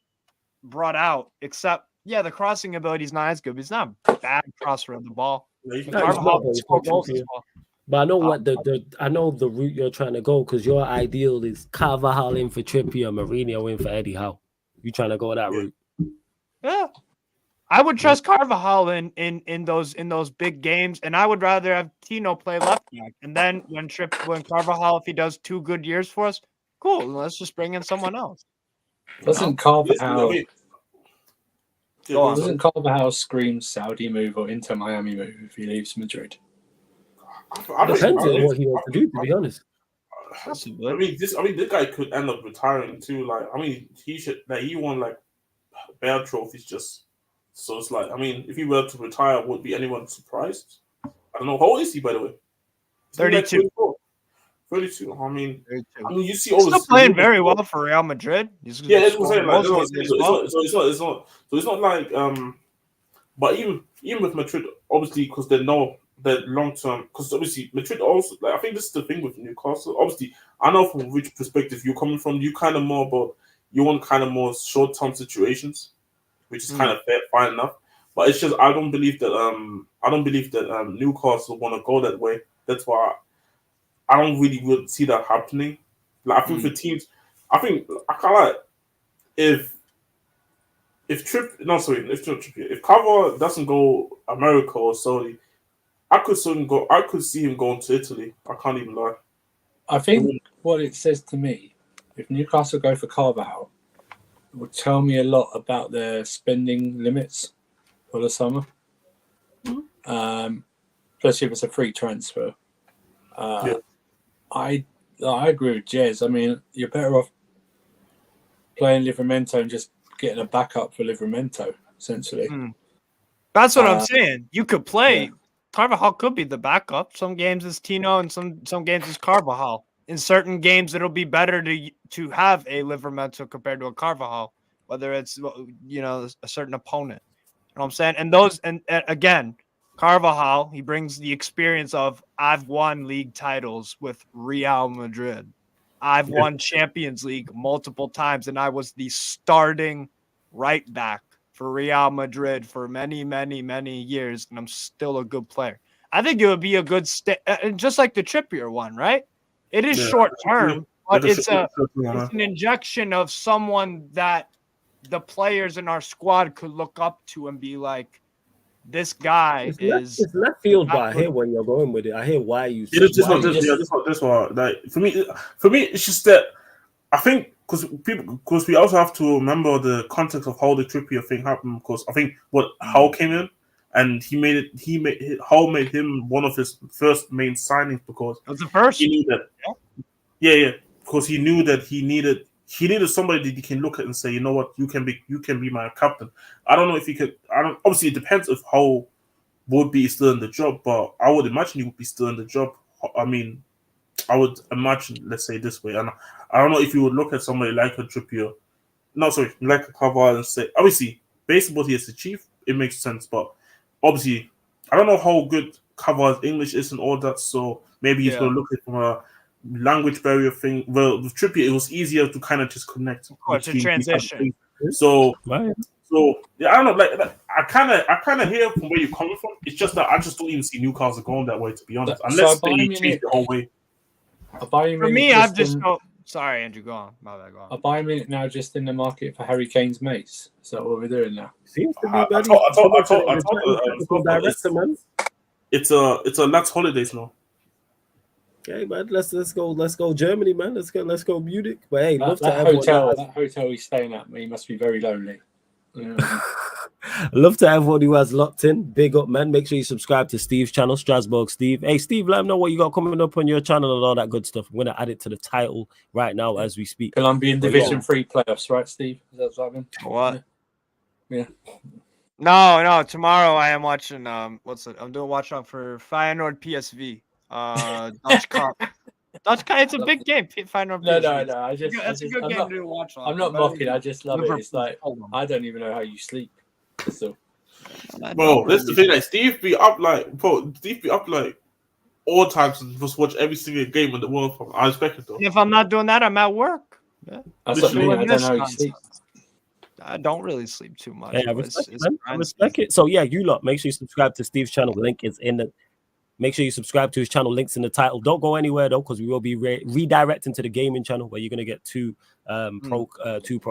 brought out, except the crossing ability is not as good. But he's not a bad crosser of the ball. But I know I know the route you're trying to go, because your ideal is Carvajal in for Trippier, Mourinho in for Eddie Howe. You trying to go that route? Yeah, I would trust Carvajal in those big games, and I would rather have Tino play left back. And then when Carvajal, if he does 2 good years for us, cool. Let's just bring in someone else. Doesn't Carvajal scream Saudi move or Inter Miami move if he leaves Madrid? Depends on what he wants to do, to be honest. This guy could end up retiring too. Like, he won like bad trophies just. So it's like, if he were to retire, would be anyone surprised? I don't know. How old is he, by the way? 32. 32. You see all still playing very well for Real Madrid. It's not like but even with Madrid, obviously, because they know that long term, because obviously Madrid also, like, I think this is the thing with Newcastle. Obviously, I know from which perspective you're coming from. You kind of more, but you want kind of more short term situations, which is kind of fine enough. But it's just I don't believe that Newcastle want to go that way. That's why I don't really see that happening. Like, I think for teams, I kind of like if Carvalho doesn't go America or Saudi, I could see him going to Italy. I can't even lie. I think what it says to me, if Newcastle go for Carvalho, it will tell me a lot about their spending limits for the summer. Especially if it's a free transfer. I agree with Jez. You're better off playing Livramento and just getting a backup for Livramento, essentially. That's what I'm saying. You could play. Carvajal could be the backup. Some games is Tino and some games is Carvajal. In certain games, it'll be better to have a Livramento compared to a Carvajal, whether it's a certain opponent. You know what I'm saying? And again, Carvajal, he brings the experience of, I've won league titles with Real Madrid. I've won Champions League multiple times, and I was the starting right back for Real Madrid for many, many, many years, and I'm still a good player. I think it would be a good just like the Trippier one, right? It is short term, but it's an injection of someone that the players in our squad could look up to and be like, this guy it's left field, but I hear where you're going with it. I hear why you. This one. Like, for me, it's just that I think because we also have to remember the context of how the Trippier thing happened. Because I think Hull came in and Hull made him one of his first main signings because that's the first. He knew that, because he knew that he needed somebody that he can look at and say, you know what, you can be my captain. I don't know if he could. Obviously, it depends if Hull would be still in the job, but I would imagine he would be still in the job. I would imagine, let's say this way, and I don't know if you would look at somebody like a Trippier, like a Carvalho, and say, obviously, based on what he has achieved, it makes sense. But obviously, I don't know how good Carvalho's English is and all that, so maybe he's going to look at it from a language barrier thing. Well, with Trippier, it was easier to kind of just connect. It's a transition. So So yeah, I don't know. Like I kind of hear from where you're coming from. It's just that I just don't even see Newcastle going that way, to be honest, unless they change the whole way. For me, I've just sorry, Andrew. Go on. My bad. Go on. Are Bayern Munich now just in the market for Harry Kane's mates? Is that what we're doing now? Seems to be. I told director, man. It's a lads holidays now. Okay, man. Let's go Germany, man. Let's go Munich. But hey, that hotel he's staying at, he must be very lonely. Love to everyone who has locked in. Big up, man. Make sure you subscribe to Steve's channel, Strasbourg Steve. Hey, Steve, let him know what you got coming up on your channel and all that good stuff. I'm going to add it to the title right now as we speak. Colombian Division 3 playoffs, right, Steve? Is that what I mean? What? Yeah. No. Tomorrow I am watching. What's it? I'm doing watch on for Feyenoord PSV. Dutch Cup. It's a big game. Feyenoord PSV. No. It's a good game to watch on. I'm not mocking. I just love it. It's like I don't even know how you sleep. So, bro, that's the thing. Like Steve be up like all times to just watch every single game in the world. I respect it though. If I'm not doing that, I'm at work. Yeah. That's what I mean. I don't know how you sleep. I don't really sleep too much. Yeah, I respect it. So yeah, you lot, make sure you subscribe to Steve's channel. Link is in the. Make sure you subscribe to his channel. Links in the title. Don't go anywhere though, because we will be redirecting to the gaming channel where you're gonna get two pro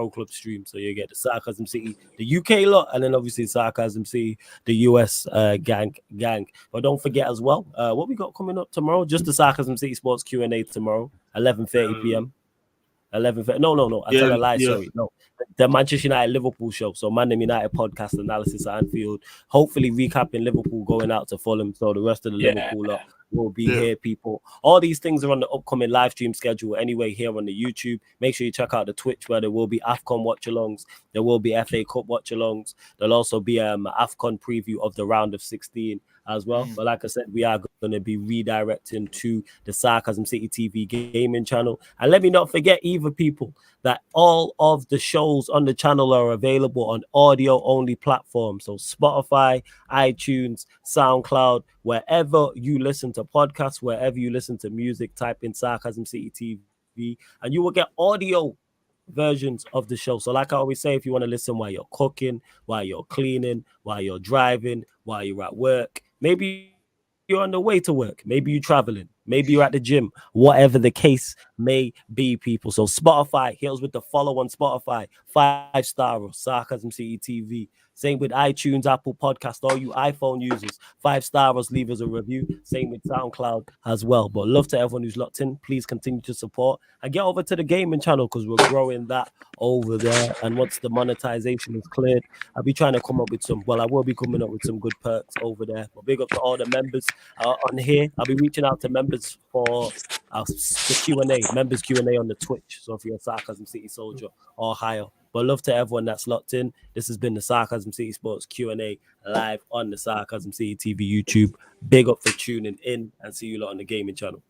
club streams. So you get the Sarcasm City, the UK lot, and then obviously Sarcasm City, the US gang. But don't forget as well, what we got coming up tomorrow. Just the Sarcasm City Sports Q&A tomorrow, 11:30 p.m. 11:30. No. I tell a lie. Sorry, no. The Manchester United Liverpool show. So Man United podcast analysis at Anfield. Hopefully recapping Liverpool going out to Fulham. So the rest of the Liverpool lot will be here, people. All these things are on the upcoming live stream schedule anyway here on the YouTube. Make sure you check out the Twitch where there will be AFCON watch-alongs. There will be FA Cup watch-alongs. There'll also be AFCON preview of the round of 16 as well. But like I said, we are going to be redirecting to the Sarcasm City TV gaming channel. And let me not forget either, people, that all of the shows on the channel are available on audio-only platforms. So Spotify, iTunes, SoundCloud, wherever you listen to podcasts, wherever you listen to music, type in Sarcasm City TV, and you will get audio versions of the show. So like I always say, if you want to listen while you're cooking, while you're cleaning, while you're driving, while you're at work, maybe you're on the way to work, maybe you're traveling, maybe you're at the gym, whatever the case may be, people. So Spotify, hit us with the follow on Spotify, 5-star or Sarcasm City TV. Same with iTunes, Apple Podcast, all you iPhone users, 5-star us, leave us a review. Same with SoundCloud as well. But love to everyone who's locked in. Please continue to support and get over to the gaming channel because we're growing that over there. And once the monetization is cleared, I'll be trying to come up with I will be coming up with some good perks over there. But big up to all the members on here. I'll be reaching out to members for the Q&A, members Q&A on the Twitch. So if you're a Sarcasm City soldier or higher. But love to everyone that's locked in. This has been the Sarcasm City Sports Q&A live on the Sarcasm City TV YouTube. Big up for tuning in and see you lot on the gaming channel.